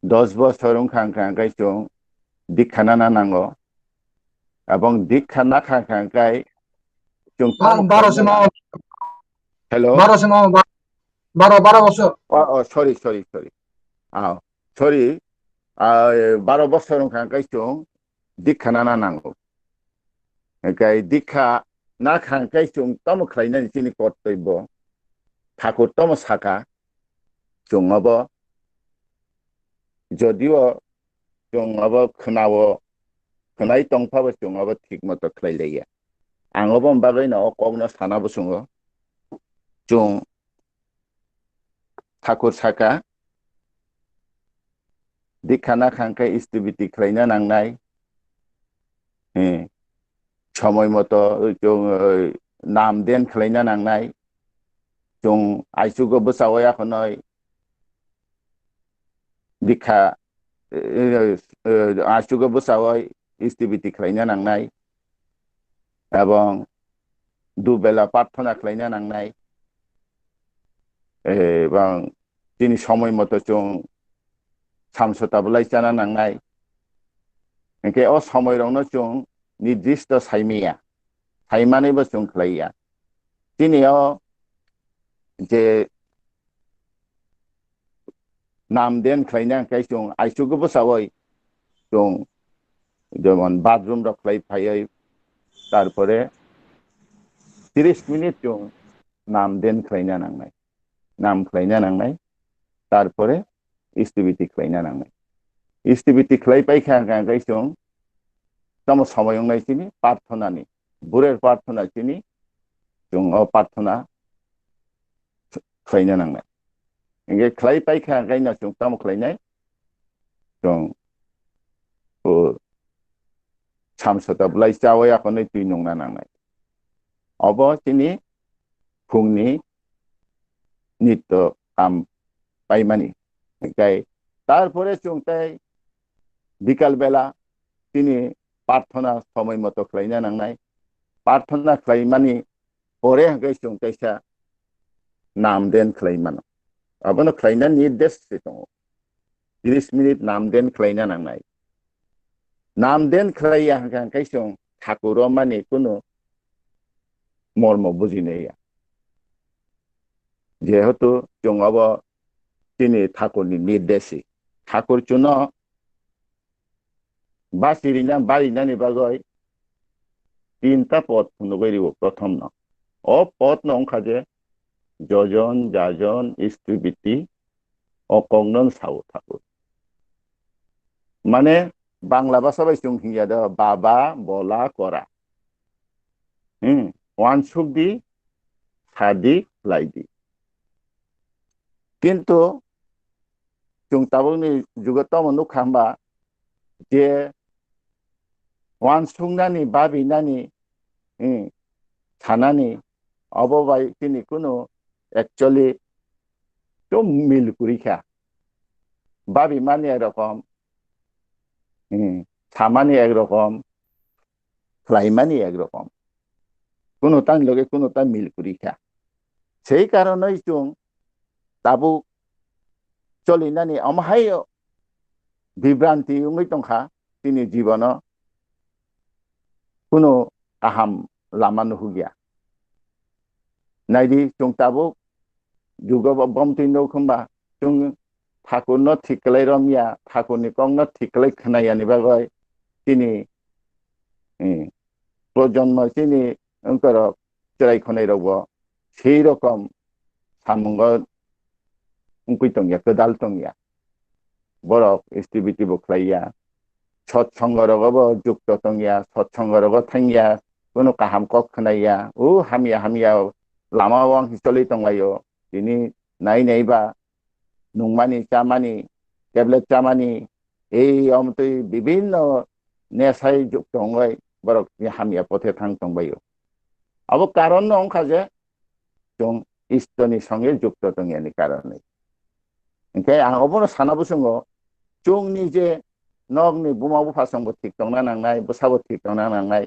Speaker 14: 10 বছর খাঙ্কাই চুং দীক্ষা নানা নাঙ্গো এবং দীক্ষা না খাঙ্কাই চুং হ্যালো
Speaker 4: 12 বছর
Speaker 14: সরি সরি 12 বছর খাঙ্কাই চুং দীক্ষা নানা নাঙ্গো গাই দীক্ষা না খাঙ্কাই চুং তম খাইনা চিনি কর্তব্য ঠাকুর তম শাখা চুঙব যদিও চুঙব खोनाय तंफाबो चुङाबो थिक मत खलायलाया आङबो बागै न कगनो सानाबो सुङो चुं ठाकुर साका दीक्षाना खांखाय स्टिबिटी खलायना नांनाय समय मत चुं नाम देन खलायना नांनाय चुं आइसुगो बसावया खनय दीक्षा आइसुगो बसावय स्टिबिटी खलायना नांनाय एवं दुबेला प्रार्थना खलायना नांनाय एवं दिनै समय मतो जों सामसताबलाय जाना नांनाय एके अ समयरावनो जों निर्दिष्ट सायमिया सायमानैबो जों खलाया दिनैयाव जे नाम देन खलायना खाय जों आइसुगो बसावय जों যেমন বাথরুম রক্ষাই ফাইয়াই তারপরে 30 মিনিট চুং নাম দেন খাইনা নাংনাই তারপরে স্টিবিটি খাইনা নাংনাই স্টিবিটি খাই পাই খাই চুং তম সময় চিনি প্রার্থনানি বুড়ের প্রার্থনা চিনি চুং প্রার্থনা খাইনা নাংনাই ইংগে খাই পাই খাই না চুং তম খাইনাই চুং सामसताबलाय जावया खनै दुइ नंना नांनाय अब तिनि फुंनि नित्य काम पाइमानि गाय तारपरे चुंताय बिकाल बेला तिनि प्रार्थना समय मतो खलायना नांनाय प्रार्थना खलायमानि परे गाय चुंतायसा नाम देन खलायमानो अबनो खलायना निर्देश दङ 30 मिनिट नाम देन खलायना नांनाय नाम देन खलाया हांखाय जों ठाकुर माने कुनु मर्म बुजिनाया जेहेतु जों अब दिनै ठाकुरनि निर्देशी ठाकुर चुन बासिरिना बारिनानि बागै 3टा पद नुगैरिव प्रथम न अ पद नंखाजे जजन जाजन स्त्रीबिति अकंगन साव ठाकुर माने बांला भाषा बायसुं हिंगाद बाबा बोला करा वान सुखदी सादी लाइदी किंतु जों ताबुनि जुगतम नुखांबा जे वान सुखनानि बाबिनानि थानानि अबबाय तिनि कुनु एक्चुअली तो मिल कुरिखा बाबि माने रकम सामानी एक रकम फ्लाइमानी एक रकम कोनो तान लगे कोनो तान मिल कुरिखा সেই কারণেই जों ताबु चलिनानि अमहाय बिभ्रांति उङै दंखा तिनि जीवन कोनो आहाम लामा नुहुगिया नायदि जों ताबु जुगब बमतिनो खंबा जों ठाकुर न थिकलाय रमिया ठाकुर नि कं न थिकलाय खनायानि बागै तिनि प्रजन्म तिनि अंकर चराय खनाय रावबो সেই রকম सामुंग उंकुय तंगिया कदाल तंगिया बरक स्टिबिटि बखलाया सत्संग रगबो जुक्त तंगिया सत्संग रग थांगिया কোনো কাহাম কক खोनाया हामिया हामिया लामायाव आं हिस्ट'रि दंलायो बिनि नायबा नुंमानि चामानि टेब्लेट चामानि এই অমতই বিভিন্ন নেশায় যুক্ত হয়ে বড় হামিয়া পথে থাং দंबायो আবো কারণ নংখা যে जों इसोरनि संगे जुक्त दंनि कारणे ओंखाय आं अबनो सानाबो जोङो जोंनि जे नगनि बुमा बुफासंबो थिक दंना नांनाय बसाबो थिक दंना नांनाय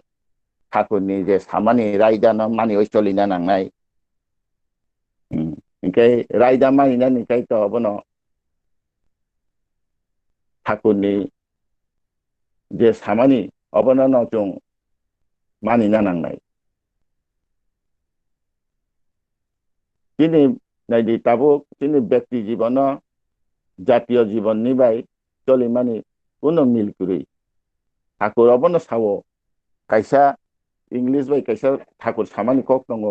Speaker 14: ठाकुरनि जे सामानि रायदानो मानि ओइसलिना नांनाय ओंखाय रायदा मानिना निखाय तो अबनो ठाकुरनि जे सामानि अबनो न जों मानिना नांनाय दिनै नायदि ताबो दिनै व्यक्ति जीवन জাতীয় জীবন নিবাই চলি মানে কোনো মিল করি ঠাকুর অবন সাও কাইসা इंग्लिश बाय कैसा ठाकुर सामानि कक दङ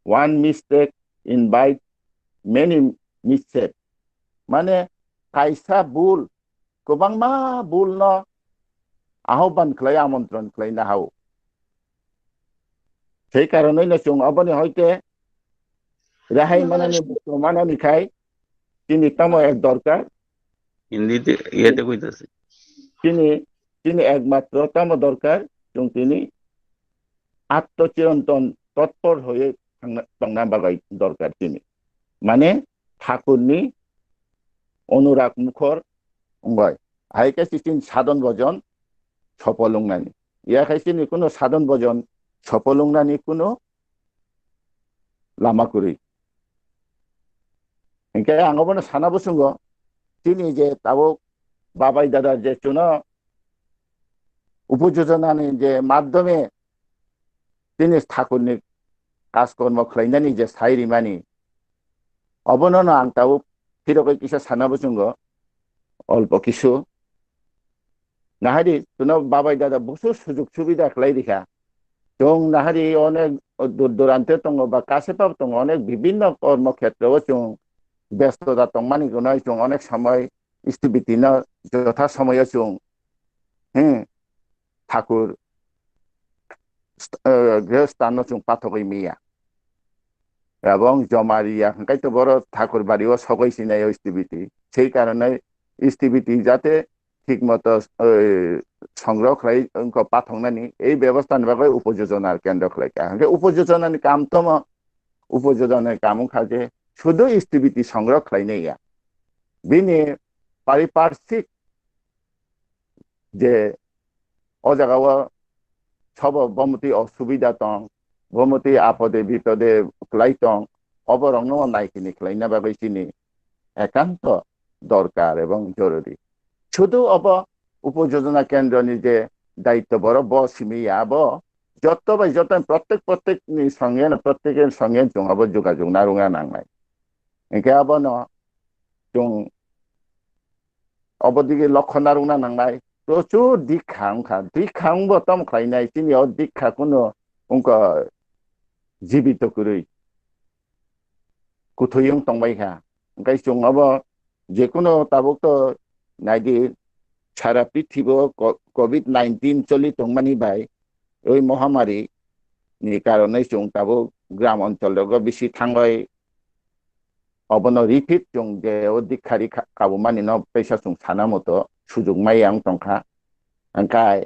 Speaker 14: one mistake invite many mistake माने काइसा बुल गोबां मा बुल न आह्वान खालाय आमन्त्रण खालायनो हागौ সেই কারণে जों अबनि हयते रेहाय मानानि बुस्थु मानानिखाय তিনি তামো এক দরকার
Speaker 11: হিন্দিতে ইয়েতে কইতাছে
Speaker 14: তিনি তিনি একমাত্র তামো দরকার এবং তিনি আত্মচিরন্তন তৎপর হয়ে থাংনা বাগাই দরকার তিনি মানে ঠাকুরনি অনুরাগ মুখর অঙ্গয় হাইকে তিনি সাধন ভজন সফলংনানি ইয়াখাই তিনি কোনো সাধন ভজন সফলংনানি কোনো লামা করি ओंखाय आं अबनो सानाबो जोङो दिनै जे ताबो बाबाई दादा जे चुन उपयोजनानि जे माध्यमे दिनै ठाकुरनि काजकर्म खालायनायनि जे सायरिमानि अबनो आं ताबो फिरकै किसा सानाबो जोङो अल्प किसु नाहारि चुन बाबाई दादा बुसु सुजुग सुबिदा खालाय दिखा जों नाहारि अनेक दूर दूरान्ते दङ बा कासेपाव दङ अनेक विभिन्न कर्म क्षेत्रआव जों ব্যস্ততা তংমানি গুনাই जों अनेक समय स्थिबिति न যথা সময় जों ঠাকুর গৃহস্থান जों পাঠকই মিয়া এবং জমারিয়া হাঙ্কাই তো বড় ঠাকুর বাড়িও সবাই সিনাই স্थिबिति সেই কারণে স্थिबिति যাতে ঠিকমতো সংগ্রহ খাই অঙ্ক পাঠকনানি এই ব্যবস্থার ভাবে উপযোজনার কেন্দ্র খাইকা হাঙ্কাই উপযোজনানি কাম তো উপযোজনার কাম খাজে শুধু স্थिबिति সংগ্রহ খাইনাইয়া বিনি পারিপার্শ্বিক যে অজাগাও সব বমতি অসুবিধা দं বমতি আপদে বিপদে ক্লাইতং অবরং নাইকিনি ক্লাইনা বাবাইছিনি একান্ত দরকার এবং জরুরি শুধু অব উপযোজনা কেন্দ্রনি যে দায়িত্ব বড় বসিমিয়া ব যত বাই যত প্রত্যেক সঙ্গে প্রত্যেকের সঙ্গে जों আবার যোগাযোগ নারুঙা নাংনাই একে আবনো जों অবদিকে লক্ষ্য নারুঙা নাংনাই প্রচুর দীক্ষাং বতম খাইনাই তিনি দীক্ষা কোনো অঙ্ক জীবিত করি কুথয়ং তংবাইখা ओंखाय जों अब যে কোনো তাবক তো নাইদি সারা পৃথিবী কোভিড-19 চলি তংমানি বাই ওই মহামারী नि কারণে जों তাবক গ্রাম অঞ্চলগ বেশি থাঙ্গয় অবনো রিপিট जों যে দীক্ষারি কাবুমানি ন পয়সা जों সানা মতো সুযোগ মাইয়াং তংখা ओंखाय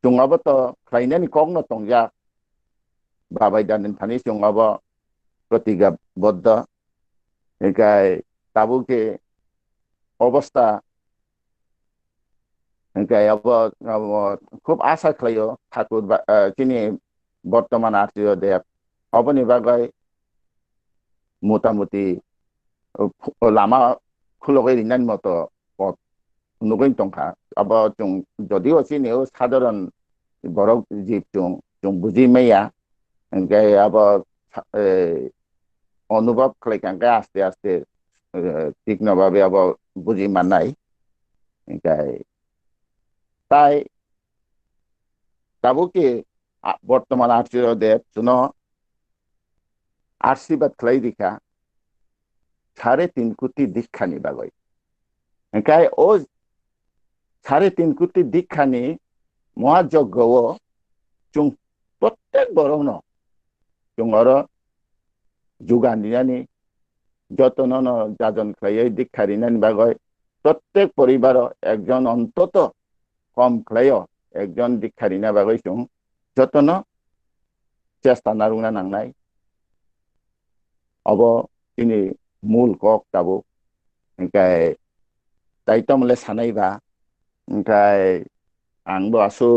Speaker 14: जों अब तो खायनानि कक न तंजा बाबाई दानि थानि जों अब प्रतिज्ञाबद्ध ओंखाय ताबुके अवस्था ओंखाय अब खूब आशा खालायो ठाकुर तिनि बर्तमान आचार्यदेव अबनि बागै मोटामुटी लामा खुलगै रिनानि मतो पथ नुगै तंखा अब जों যদিও চিনিও সাধারণ বড় জীব जों বুঝি মাইয়া ओंखाय अब অনুভব খালাইखांगा आस्ते आस्ते তীক্ষ্ণভাবে अब বুঝি মানাই ओंखाय তাই তাবুকে বর্তমান আচার্যদেব শুনো আশীর্বাদ খালাই দিখা 3.5 কোটি দীক্ষা নিবাগৈ ओंखाय ও 3.5 কোটি দীক্ষানি মহাযজ্ঞ जों প্রত্যেক বরণ जोङो जुगानियानि যতন যাজন খাই দীক্ষারিনানি বাগয় প্রত্যেক পরিবার একজন অন্তত কম খাই একজন দীক্ষারিনা বাগৈ जों যতন চেষ্টা নারুনা নাंनाय अब তিনি মূল কক তাবো ओमफ्राय दायित्व मले सानायबा ओमफ्राय आंबो आसु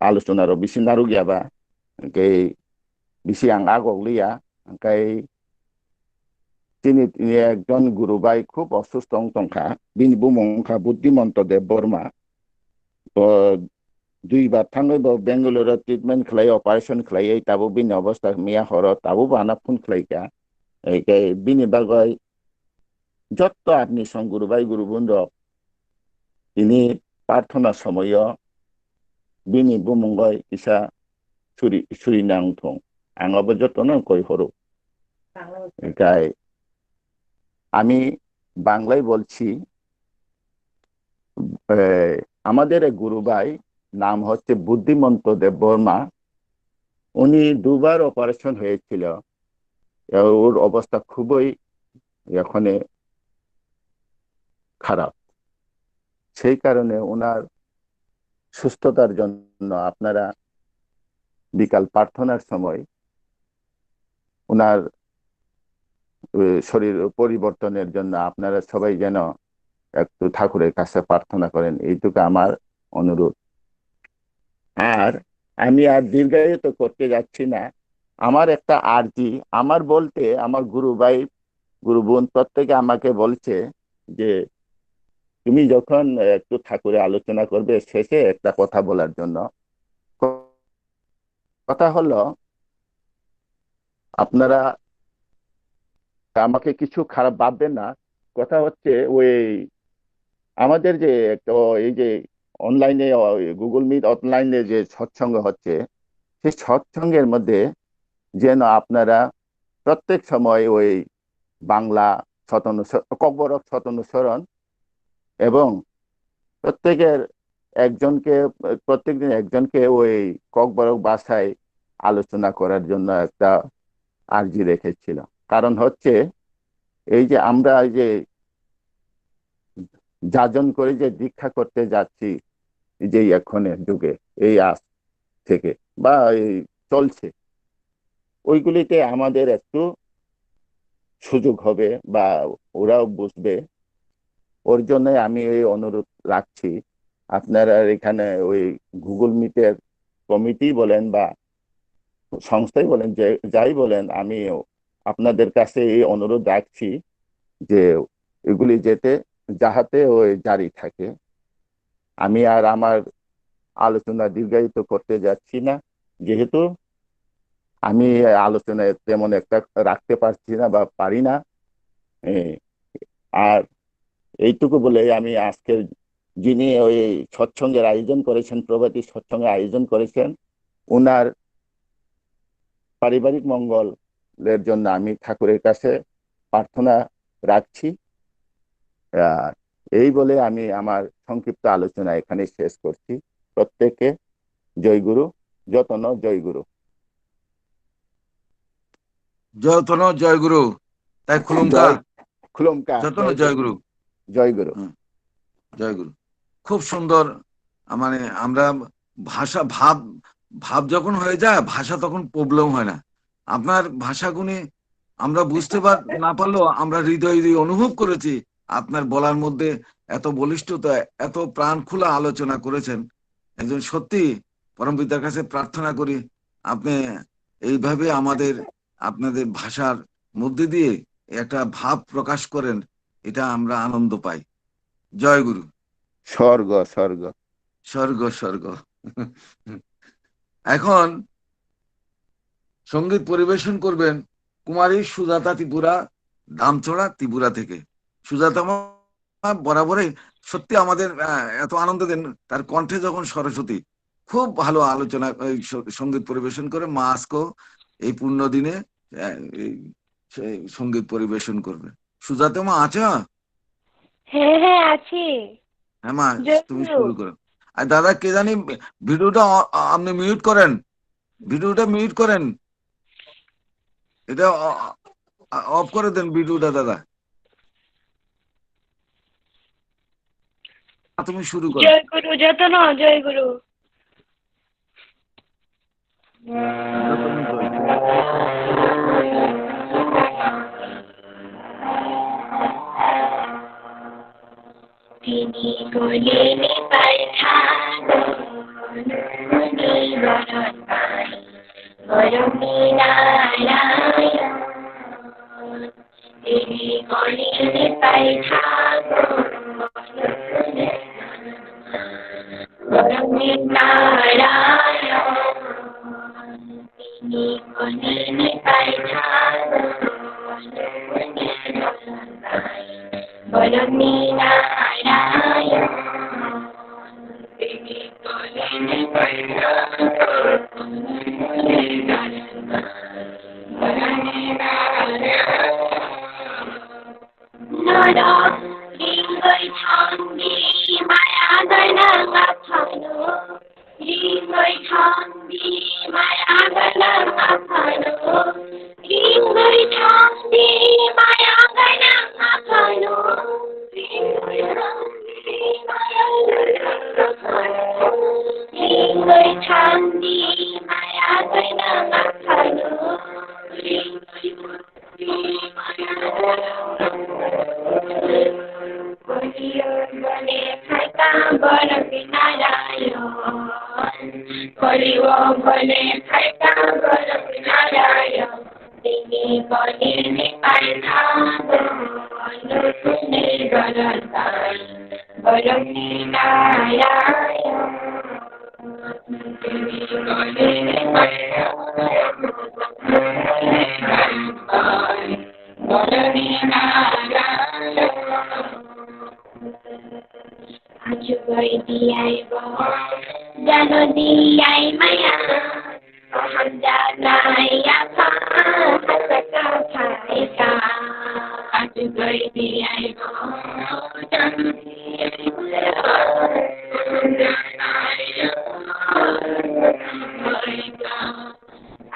Speaker 14: आलोचनारो बिसि नारु गैयाबा ओमफ्राय बिसि आं आगगलिया ओमफ्राय তিনি একজন গুরুবাই খুব অসুস্থ তংখা বিনি বুমংখা বুদ্ধিমন্ত দেব বর্মা দুইবার थाङै बेंगलोर ट्रिटमेंट खालाय ऑपरेशन खालाय ताबो बिनि अवस्था मिया हर ताबो बाना फुन खालायका एके बिनि बागै যত আপনি সংগুরুবাই গুরুবৃন্দ তিনি প্রার্থনা সময় বিনি বুমঙ্গয় ইসা সুরি নাংথং আঙাবো যতন কই হরো এটাই আমি বাংলায় বলছি আমাদের এক গুরুভাই নাম হচ্ছে বুদ্ধিমন্ত দেব বর্মা উনি দুবার অপারেশন হয়েছিল ওর অবস্থা খুবই এখন খারাপ সেই কারণে ওনার সুস্থতার জন্য আপনারা বিকাল প্রার্থনার সময় ওনার শরীর পরিবর্তনের জন্য আপনারা সবাই যেন একটু ঠাকুরের কাছে প্রার্থনা করেন এইটুকু আমার অনুরোধ আর আমি আর দীর্ঘায়িত করতে যাচ্ছি না আমার একটা আরজি আমার বলতে আমার গুরু ভাই গুরু বোন প্রত্যেকে আমাকে বলছে যে তুমি যখন একটু ঠাকুরের আলোচনা করবে শেষে একটা কথা বলার জন্য কথা হলো আপনারা আমাকে কিছু খারাপ ভাববেন না কথা হচ্ছে ওই আমাদের যে এই যে অনলাইনে গুগল মিট অনলাইনে যে সৎসঙ্গ হচ্ছে সেই সৎসঙ্গের মধ্যে যেন আপনারা প্রত্যেক সময় ওই বাংলা ককবরক শতনুসরণ এবং প্রত্যেকদিন একজনকে ওই ককবরক ভাষায় আলোচনা করার জন্য একটা আর্জি রেখেছিল কারণ হচ্ছে এই যে আমরা যে যাজন করে যে দীক্ষা করতে যাচ্ছি যে এখনের যুগে এই আজ থেকে বা এই চলছে ওইগুলিতে আমাদের একটু সুযোগ হবে বা ওরাও বুঝবে ওর জন্য আমি এই অনুরোধ রাখছি আপনারা এখানে ওই গুগল মিটের কমিটি বলেন বা সংস্থাই বলেন যাই বলেন আমি আপনাদের কাছে এই অনুরোধ রাখছি যে এগুলি যাহাতে ওই জারি থাকে আমি আর আমার আলোচনা দীর্ঘায়িত করতে যাচ্ছি না যেহেতু আমি আলোচনায় তেমন একটা রাখতে পারছি না বা পারি না আর এইটুকু বলে আমি আজকের যিনি ওই সৎসঙ্গের আয়োজন করেছেন প্রভাতী সৎসঙ্গের আয়োজন করেছেন ওনার পারিবারিক মঙ্গলের জন্য আমি ঠাকুরের কাছে প্রার্থনা রাখছি এই বলে আমি আমার সংক্ষিপ্ত আলোচনা এখানে শেষ করছি প্রত্যেকে জয়গুরু যতন জয়গুরু
Speaker 7: যতন জয়গুরু তাই
Speaker 14: খুলুমকা
Speaker 7: যতন জয়গুরু
Speaker 14: জয়গুরু
Speaker 7: জয়গুরু খুব সুন্দর মানে আমরা ভাষা ভাব যখন হয়ে যায় ভাষা তখন প্রবলেম হয় না আপনার ভাষাগুলি আমরা বুঝতে না পারলেও আমরা হৃদয় অনুভব করেছি আপনার বলার মধ্যে এত বলিষ্ঠতা এত প্রাণ খোলা আলোচনা করেছেন একজন সত্যি পরমপিতার কাছে প্রার্থনা করি আপনি এইভাবে আপনাদের ভাষার মধ্যে দিয়ে একটা ভাব প্রকাশ করেন এটা আমরা আনন্দ পাই জয় গুরু
Speaker 14: স্বর্গ স্বর্গ
Speaker 7: স্বর্গ স্বর্গ এখন সঙ্গীত পরিবেশন করবেন কুমারী সুজাতা ত্রিপুরা দামচড়া ত্রিপুরা থেকে সুজাতা বরাবরই সত্যি আমাদের এত আনন্দ দেন তার কণ্ঠে যখন সরস্বতী খুব ভালো আলোচনা সঙ্গীত পরিবেশন করে মা আজকেও এই পূর্ণ দিনে সঙ্গীত পরিবেশন করবে সুজাতা মা আছে
Speaker 5: হ্যাঁ আছি
Speaker 7: হ্যাঁ মা তুমি শুরু করো আর দাদা কে জানি ভিডিওটা আপনি মিউট করেন ভিডিওটা মিউট করেন, এটা অফ করে দেন ভিডিওটা দাদা। তুমি শুরু করো।
Speaker 10: জয় গুরু যতন, জয় গুরু। তিনি গলেন পায়খানা বরণ পাই বরমী নারায়ণ। তিনি গলেন পায়খানা বরমী নারায়ণ। তিনি গলেন পায়খানা বরমী নারায়ণ। তিনি গলেন পায়খানা বরমী নারায়ণ। রিঙ্গই ছন্দে মায়া গনা মাথানো, রিঙ্গই ছন্দে মায়া গনা মাথানো, রিঙ্গই ছন্দে মায়া গনা মাথানো, রিঙ্গই ছন্দে মায়া গনা মাথানো, রিঙ্গই ছন্দে মায়া গনা মাথানো, রিঙ্গই ছন্দে মায়া গনা বলে থাকা বরমী নারায়ণ, করিব বলে থাকা বরমী নারায়ণ। তিনি গলেন পায়খানা বরণ পাই বরমী নারায়ণ। তিনি গলেন পায়খানা বরমী নারায়ণ। আজ বই দিয়াই জানো দিয়াই মায়া हम जानाया था हसका खाएगा। आज गई दियाई जानो दियाई माया हम जानाया खाएगा।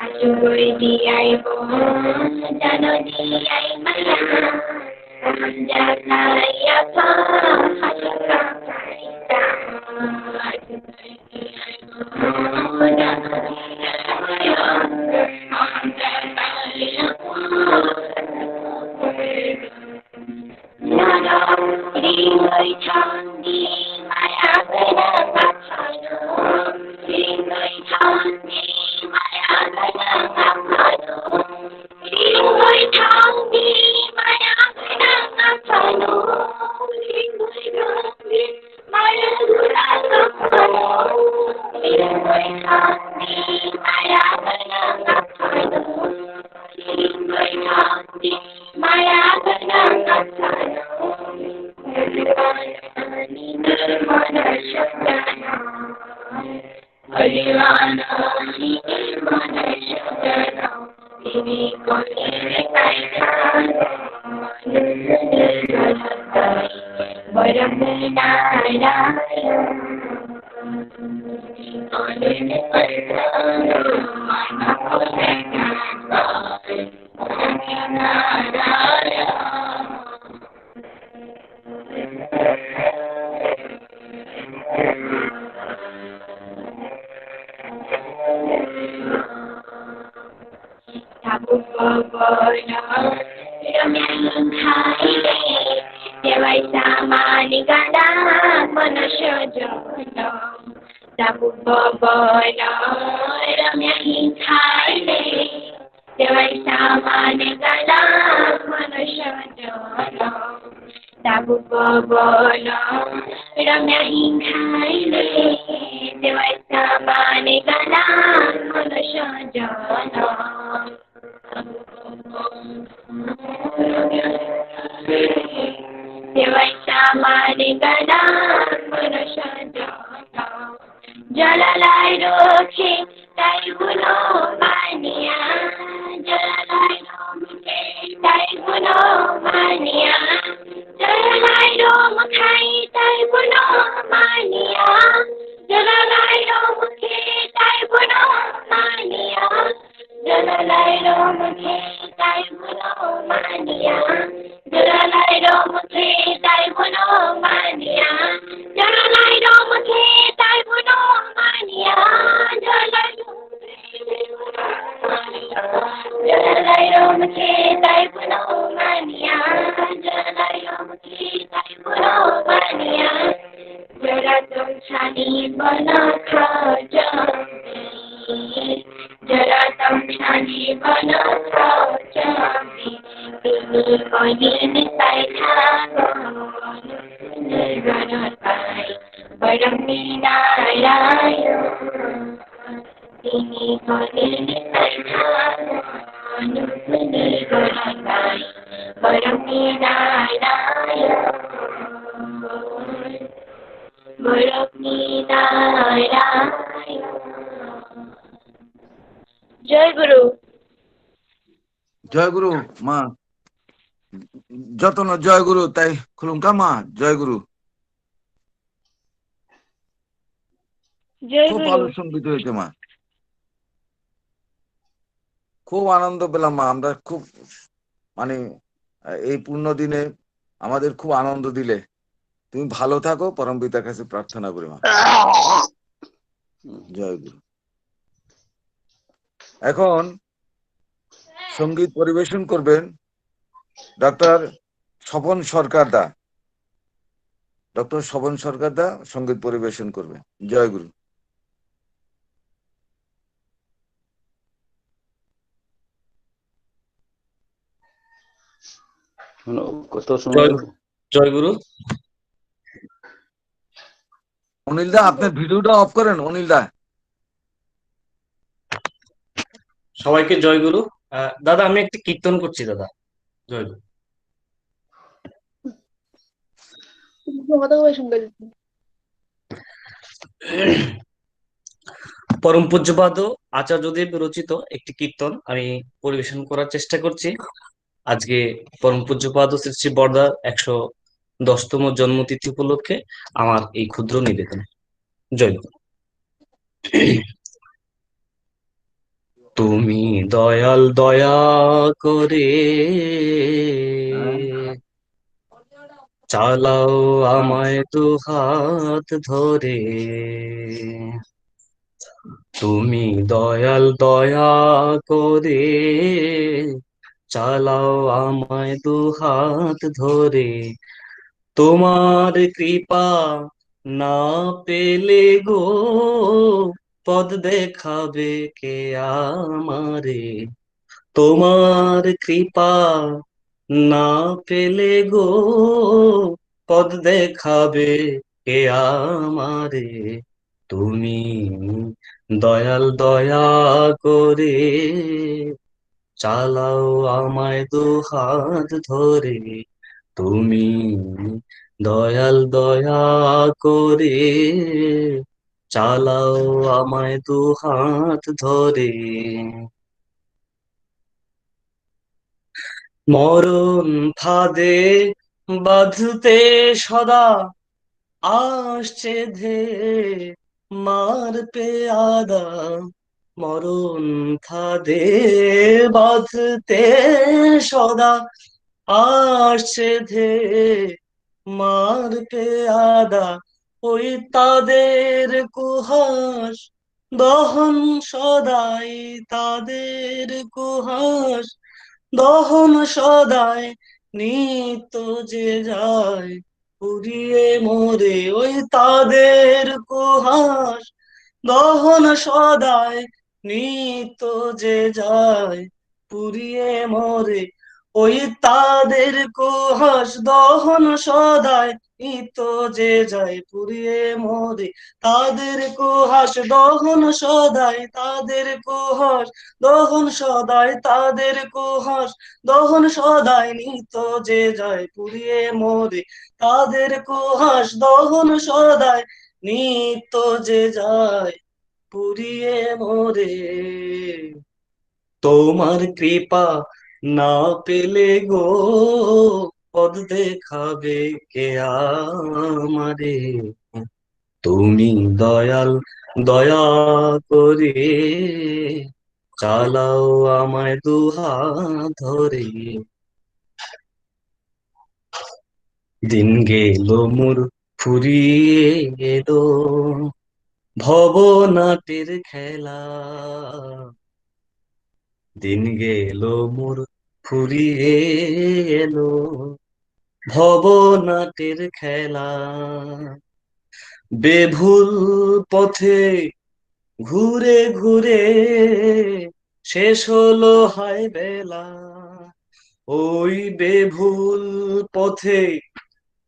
Speaker 10: आज गई दियाई जानो दियाई माया हम जानाया था हसका खाएगा। आज गई दियाई রিঙ্গই ছন্দে মায়া গনা মাথানো, রিঙ্গই ছন্দে মায়া গনা মাথানো, রিঙ্গই ছন্দে মায়া গনা মাথানো, রিঙ্গই ছন্দে মায়া গনা মাথানো, রিঙ্গই ছন্দে মায়া গনা মাথানো, রিঙ্গই ছন্দে মায়া গনা মাথানো। बरमী नारायण देवाई सामानी गाडा मनुष्य जन जाबु बबन रम्या खाइले देवाई सामानी गाडा मनुष्य जन जाबु बबन रम्या खाइले देवाई सामानी गाडा मनुष्य जन देवाई सामानी गाडा मनुष्य जन जलालाई रोखे ताई गुनो मानिया जलालाई रोखे ताई गुनो मानिया जलालाई रोम खाई ताई गुनो मानिया जलालाई रोम खे ताई गुनो मानिया জীবন ত্রজমি জড়তম জীবন ত্রজমি তিনি কলিন নির্গণতায় বরমি নারায়ণ তিনি Colin নির্গণতায় borrow me Narayan borrow me Narayan. জয় গুরু।
Speaker 7: জয় গুরু মা, যতন জয় গুরু তাই খুলুমকা মা। জয় গুরু।
Speaker 5: জয়
Speaker 7: খুব
Speaker 5: গুরু।
Speaker 7: ভালো সঙ্গীত হয়েছে মা, খুব আনন্দ পেলাম মা। আমরা খুব মানে এই পূর্ণ দিনে আমাদের খুব আনন্দ দিলে। তুমি ভালো থাকো, পরম পিতার কাছে প্রার্থনা করি মা। জয় গুরু। এখন সঙ্গীত পরিবেশন করবেন ডক্টর স্বপন সরকার দা। ডক্টর স্বপন সরকার দা সঙ্গীত পরিবেশন করবেন। জয় গুরু।
Speaker 8: কত সময়?
Speaker 13: জয় গুরু।
Speaker 7: অনিল দা আপনার ভিডিওটা অফ করেন। অনিল দা।
Speaker 13: সবাইকে জয় গুরু। দাদা আমি একটি কীর্তন করছি দাদা। জয় গুরু। পরম পূজ্যপাদ আচার্যদেব রচিত একটি কীর্তন আমি পরিবেশন করার চেষ্টা করছি আজকে পরম পূজ্যপাদ শ্রী শ্রী বরদার 110তম জন্মতিথি উপলক্ষে আমার এই ক্ষুদ্র নিবেদন। জয় গুরু। তুমি দয়াল দয়া করে চালাও আমায় দু হাত ধরে, তুমি দয়াল দয়া করে চালাও আমায় দু হাত ধরে, তোমার কৃপা না পেলে গো পদ দেখাবে কে আমারে, তোমার কৃপা না পেলে গো পদ দেখাবে কে আমারে, তুমি দয়াল দয়া করে চালাও আমায় দু হাত ধরে, তুমি দয়াল দয়া করে চালাও আমায় দু হাত ধরে। মরণ ফাঁদে বাঁধতে সদা আসছে ধে মার পেয়াদা, মরণ ফাঁদে বাঁধতে সদা আসছে ধে মার পেয়াদা, ওই তাদের কুহাস দহন সদাই, তাদের কুহাস দহন সদাই নিত্য যে যায় পুড়িয়ে মোরে, ওই তাদের কুহাস দহন সদাই নিত্য যে যায় পুড়িয়ে মোরে, ওই তাদের কুহাস দহন সদাই নিত্য যে যায় পুড়িয়ে মোরে, তাদের কুহাস দহন সদাই, তাদের কুহাস দহন সদাই, তাদের কুহাস দহন সদাই নিত্য যে যায় পুড়িয়ে মোরে, তাদের কুহাস দহন সদাই নিত্য যে যায় পুড়িয়ে মোরে, তোমার কৃপা না পেলে গো পদ দেখাবে কে আমারে, তুমি দয়াল দয়া করে চালাও আমায় দু হাত ধরে, দিন গেল মোর ফুরিয়ে এলো ভবনাটের খেলা, দিন গেল মোর ফুরিয়ে এলো ভবনাটের খেলা, বেভুল পথে ঘুরে ঘুরে শেষ হলো হায় বেলা, ওই বেভুল পথে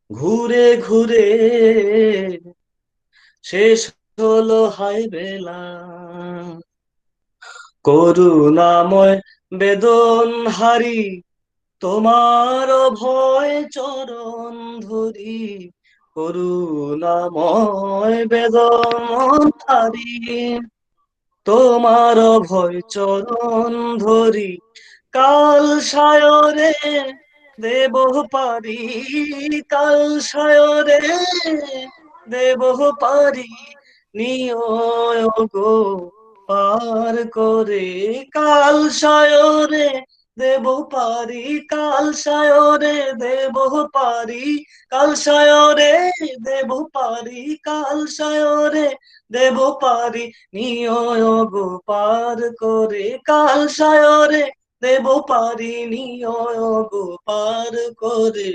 Speaker 13: ঘুরে ঘুরে শেষ হলো হায় বেলা। করুণাময় বেদন হারি তোমার ভয় চরণ ধরি, করুণাময় বেদন হারি তোমার ভয় চরণ ধরি, কাল সায়রে দেব পারি, কাল সায়রে দেব পারি, নিয় গো পার করে, কাল সায়রে দেব পারি, কাল সায়রে দেব পারি, কাল সায়রে দেব পারি, কাল সায়রে দেব পারি, নিয় গো পার করে, কাল সায়রে দেব পারি, নিয় গো পার করে।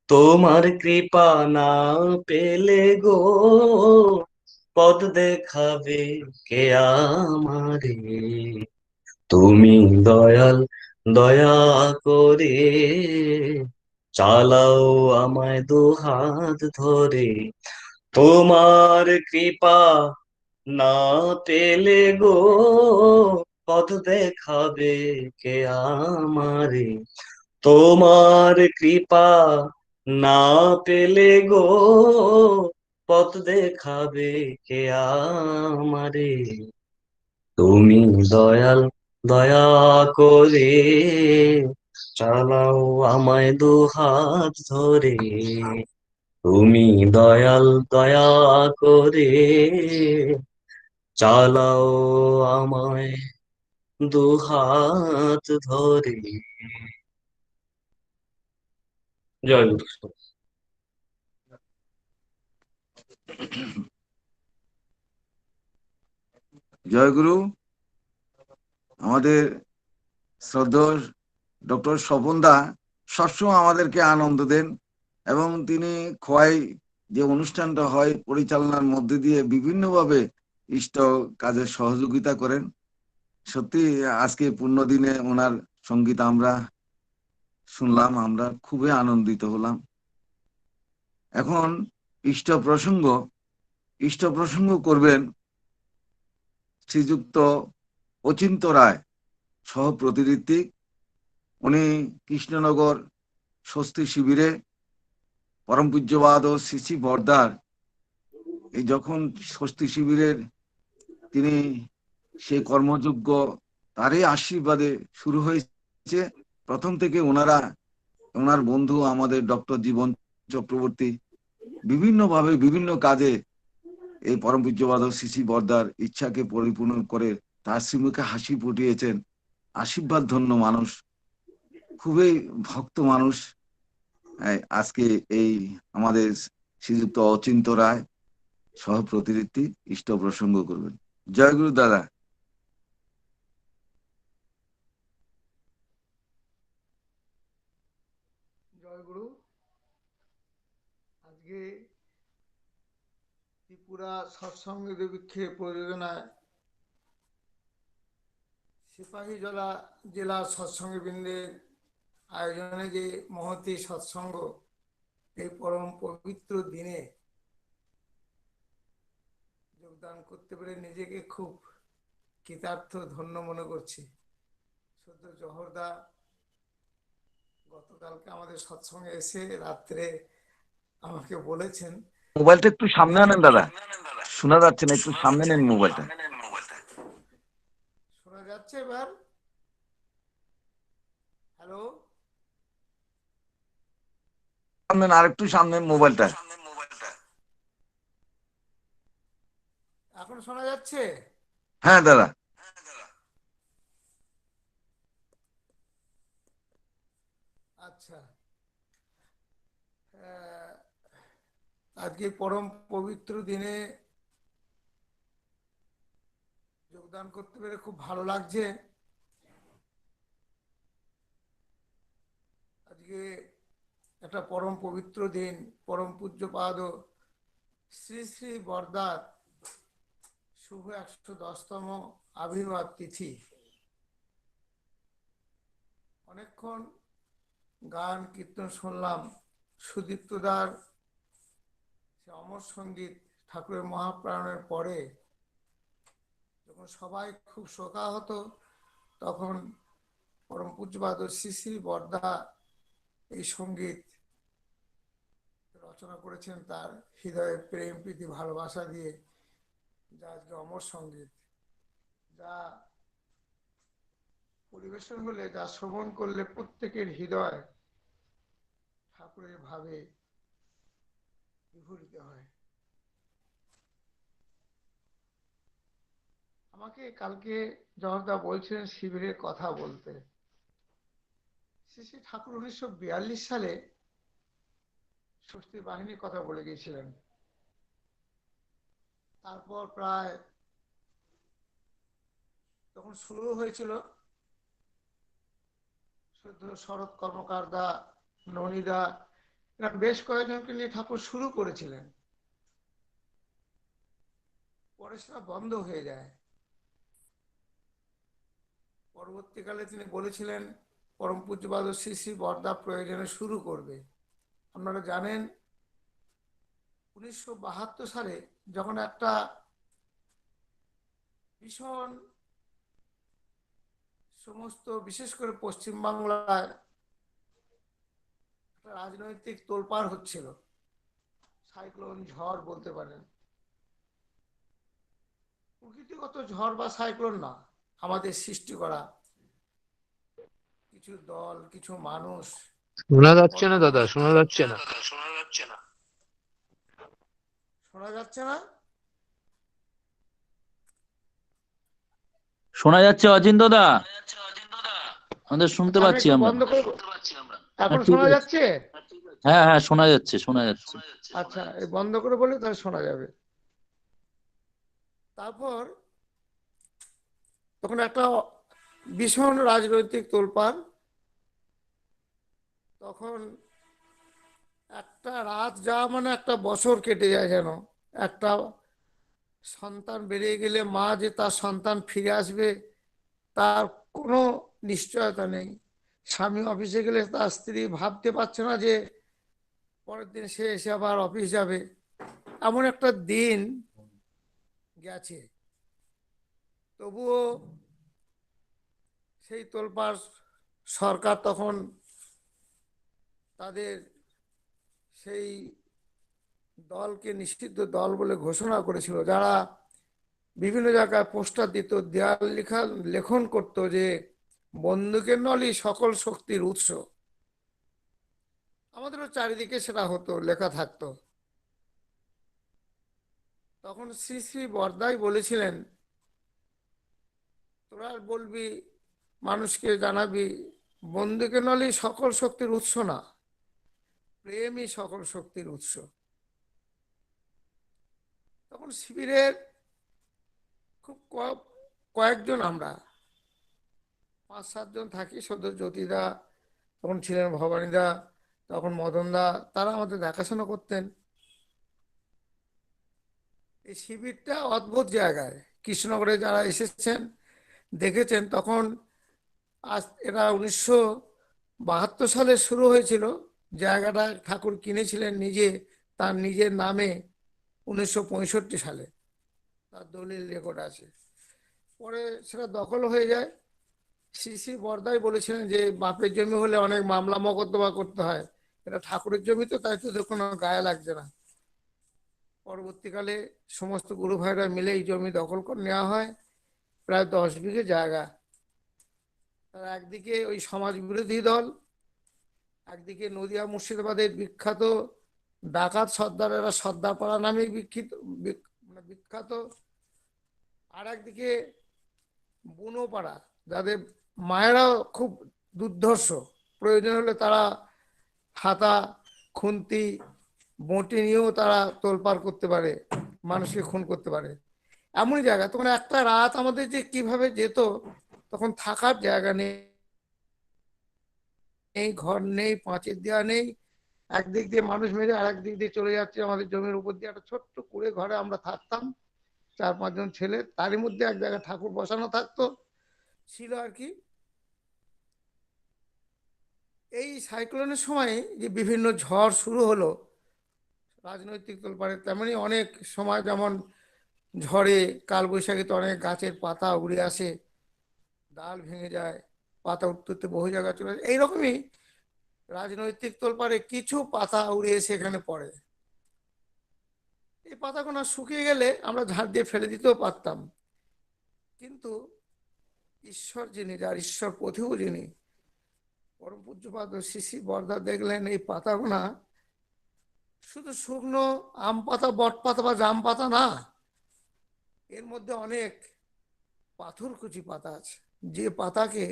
Speaker 13: তোমার কৃপা না পেলে গো পথ দেখাবে কে আমারে, তুমি দয়াল দয়া করে চালাও আমায় দুহাত ধরে। তোমার কৃপা না পেলে গো পথ দেখাবে কে আমারে, তোমার কৃপা না পেলে গো পথ দেখাবে কে আমারে, তুমি দয়াল দয়া করে চালাও আমায় দুহাত ধরে, তুমি দয়াল দয়া করে চালাও আমায় দুহাত ধরে। জয় গুরু।
Speaker 7: জয় গুরু। আমাদের শ্রদ্ধেয় ডক্টর স্বপন দা সবসময় আমাদেরকে আনন্দ দেন এবং তিনি খোয়াই যে অনুষ্ঠানটা হয় পরিচালনার মধ্যে দিয়ে বিভিন্নভাবে ইষ্ট কাজে সহযোগিতা করেন। সত্যি আজকে পূর্ণ দিনে ওনার সঙ্গীত আমরা শুনলাম, আমরা খুবই আনন্দিত হলাম। এখন ইষ্ট প্রসঙ্গ করবেন শ্রীযুক্ত অচিন্ত রায় সহ প্রতিনিধি। উনি কৃষ্ণনগর স্বস্তি শিবিরে পরম পূজ্যপাদ ও শ্রী শ্রী বর্দার এই যখন স্বস্তি শিবিরের তিনি সেই কর্মযোগ্য তারই আশীর্বাদে শুরু হয়েছে। প্রথম থেকে ওনার বন্ধু আমাদের ডক্টর জীবন চক্রবর্তী বিভিন্নভাবে বিভিন্ন কাজে এই পরম পূজ্যপাদ শ্রী শ্রী বর্দার ইচ্ছাকে পরিপূর্ণ করে তার শ্রীমুখে হাসি ফুটিয়েছেন। আশীর্বাদ ধন্য মানুষ, খুবই ভক্ত মানুষ। আজকে এই আমাদের শ্রীযুক্ত অচিন্ত রায় সহ প্রতিনিধি ইষ্ট প্রসঙ্গ করবেন। জয় গুরু দাদা।
Speaker 4: জয় গুরু। আজকে ত্রিপুরা সৎসঙ্গ দুর্ভিক্ষে প্রযোজনায় সিপাহীজলা জেলা সৎসঙ্গ বৃন্দের আয়োজনে যে মহতী সৎসঙ্গ, এই পরম পবিত্র দিনে যোগদান করতে পেরে নিজেকে খুব কৃতার্থ ধন্য মনে করছি। সদ্য জহরদা গতকালকে আমাদের সৎসঙ্গে এসে রাত্রে আমাকে বলেছেন,
Speaker 7: মোবাইলটা একটু সামনে আনেন দাদা, শোনা যাচ্ছে না, একটু সামনে নেন মোবাইলটা।
Speaker 4: শোনা যাচ্ছে এবার? হ্যালো,
Speaker 7: সামনে আরেকটু সামনে মোবাইলটা।
Speaker 4: এখন শোনা যাচ্ছে?
Speaker 7: হ্যাঁ দাদা।
Speaker 4: আচ্ছা, আজকে পরম পবিত্র দিনে যোগদান করতে পেরে খুব ভালো লাগছে। আজকে একটা পরম পবিত্র দিন, পরম পূজ্যপাদ শ্রী শ্রী বরদার শুভ 110তম আবির্ভাব তিথি। অনেকক্ষণ গান কীর্তন শুনলাম, সুদীপ্তদার সে অমর সঙ্গীত ঠাকুরের মহাপ্রাণের পরে যখন সবাই খুব শোকাহত, তখন পরম পূজ্যপাদ শ্রী শ্রী বরদা এই সঙ্গীত রচনা করেছেন তার হৃদয়ে প্রেম প্রীতি ভালোবাসা দিয়ে, যা আজকে অমর সঙ্গীত, যা পরিবেশন হলে, যা শ্রবণ করলে প্রত্যেকের হৃদয় ঠাকুরের ভাবে বিভূরিত হয়। আমাকে কালকে জগদা বলছিলেন শিবিরের কথা বলতে। শ্রী শ্রী ঠাকুর 1942 সালে ষষ্ঠী বাহিনীর কথা বলে গিয়েছিলেন। তারপর প্রায় তখন শুরু হয়েছিল শরৎ কর্মকার দা, ননীদা, এরা বেশ কয়েকজনকে নিয়ে ঠাকুর শুরু করেছিলেন। পরে সেটা বন্ধ হয়ে যায়। পরবর্তীকালে তিনি বলেছিলেন পরম পূজ্যপাদ শ্রী শ্রী বরদা প্রয়োজনে শুরু করবে। আপনারা জানেন 1972 সালে যখন একটা ভীষণ সমস্ত বিশেষ করে পশ্চিমবাংলায় একটা রাজনৈতিক তোলপাড় হচ্ছিল, সাইক্লোন ঝড় বলতে পারেন, প্রকৃতিগত ঝড় বা সাইক্লোন না, আমাদের সৃষ্টি করা কিছু দল, কিছু মানুষ।
Speaker 2: শোনা যাচ্ছে না দাদা, শোনা যাচ্ছে না।
Speaker 4: শোনা যাচ্ছে না?
Speaker 15: শোনা যাচ্ছে অচিন্ত দা, আমাদের শুনতে পাচ্ছি আমরা।
Speaker 4: এখন শোনা যাচ্ছে?
Speaker 15: হ্যাঁ হ্যাঁ শোনা যাচ্ছে, শোনা যাচ্ছে।
Speaker 4: আচ্ছা, এই বন্ধ করে বলে তাহলে শোনা যাবে। তারপর তখন একটা ভীষণ রাজনৈতিক তোলপাড়। তখন একটা রাত যা মানে একটা বছর কেটে যায়, যেন একটা সন্তান বেরিয়ে গেলে মা যে তার সন্তান ফিরে আসবে তার কোনো নিশ্চয়তা নেই। স্বামী অফিসে গেলে তার স্ত্রী ভাবতে পারছে না যে পরের দিন সে এসে আবার অফিস যাবে। এমন একটা দিন গেছে। তবুও সেই তোলপাড় সরকার তখন তাদের সেই দলকে নিষিদ্ধ দল বলে ঘোষণা করেছিল, যারা বিভিন্ন জায়গায় পোস্টার দিত, দেয়াল লেখন করতো যে বন্দুকের নলই সকল শক্তির উৎস। আমাদেরও চারিদিকে সেটা হতো, লেখা থাকতো। তখন শ্রী শ্রী বরদাই বলেছিলেন, তোরা বলবি, মানুষকে জানাবি, বন্দুকের নলই সকল শক্তির উৎস না, প্রেমই সকল শক্তির উৎস। তখন শিবিরের খুব কয়েকজন, আমরা 5-7 জন থাকি। সদ্য জ্যোতিদা তখন ছিলেন, ভবানীদা, তখন মদনদা, তারা আমাদের দেখাশোনা করতেন। এই শিবিরটা অদ্ভুত জায়গায়, কৃষ্ণনগরে যারা এসেছেন দেখেছেন। তখন এরা 1972 সালে শুরু হয়েছিল। জায়গাটা ঠাকুর কিনেছিলেন নিজে, তার নিজের নামে 1965 সালে, তার দলিল রেকর্ড আছে। পরে সেটা দখল হয়ে যায়। শ্রী শ্রী বরদাই বলেছিলেন যে বাপের জমি হলে অনেক মামলা মকদ্দমা করতে হয়, এটা ঠাকুরের জমি তো, তাই তো কোনো গায়ে লাগছে না। পরবর্তীকালে সমস্ত গুরু ভাইরা মিলে এই জমি দখল করে নেওয়া হয়, প্রায় 10 বিঘে জায়গা। তারা একদিকে ওই সমাজ বিরোধী দল, একদিকে নদিয়া মুর্শিদাবাদের বিখ্যাত ডাকাত সর্দারেরা সর্দারপাড়া নামে বিখ্যাত, আর একদিকে বুনোপাড়া, যাদের মায়েরাও খুব দুর্ধর্ষ, প্রয়োজন হলে তারা হাতা, খুন্তি, বঁটি নিয়েও তারা তোলপাড় করতে পারে, মানুষকে খুন করতে পারে, এমনই জায়গা। তখন একটা রাত আমাদের যে কিভাবে যেত, তখন থাকার জায়গা নেই, ঘর নেই, পাঁচিল দেওয়া নেই, একদিক দিয়ে মানুষ মেরে আর একদিক দিয়ে চলে যাচ্ছে আমাদের জমির উপর দিয়ে। একটা ছোট্ট কুড়ে ঘরে আমরা থাকতাম, 4-5 জন ছেলে, তারই মধ্যে এক জায়গায় ঠাকুর বসানো থাকতো ছিল আর কি। এই সাইক্লোনের সময় যে বিভিন্ন ঝড় শুরু হলো রাজনৈতিক তোলপাড়ে, তেমনি অনেক সময় যেমন ঝড়ে কালবৈশাখীতে অনেক গাছের পাতা উড়ে আসে, ডাল ভেঙে যায়, পাতা উঠতে উঠতে বহু জায়গায় চলে যায়। এইরকমই রাজনৈতিক তোলপাড়ে কিছু পাতা উড়ে এসে এখানে পড়ে। এই পাতাগুলো শুকিয়ে গেলে আমরা ঝাড় দিয়ে ফেলে দিতেও পারতাম, কিন্তু ঈশ্বর যিনি, যার ঈশ্বর প্রতিভু যিনি, পরম পূজ্যপাদ শ্রী শ্রী বরদা দেখলেন এই পাতাগুনা শুধু শুকনো আম পাতা, বট পাতা বা জাম পাতা না, এর মধ্যে অনেক পাথরকুচি পাতা আছে, যে পাতাকে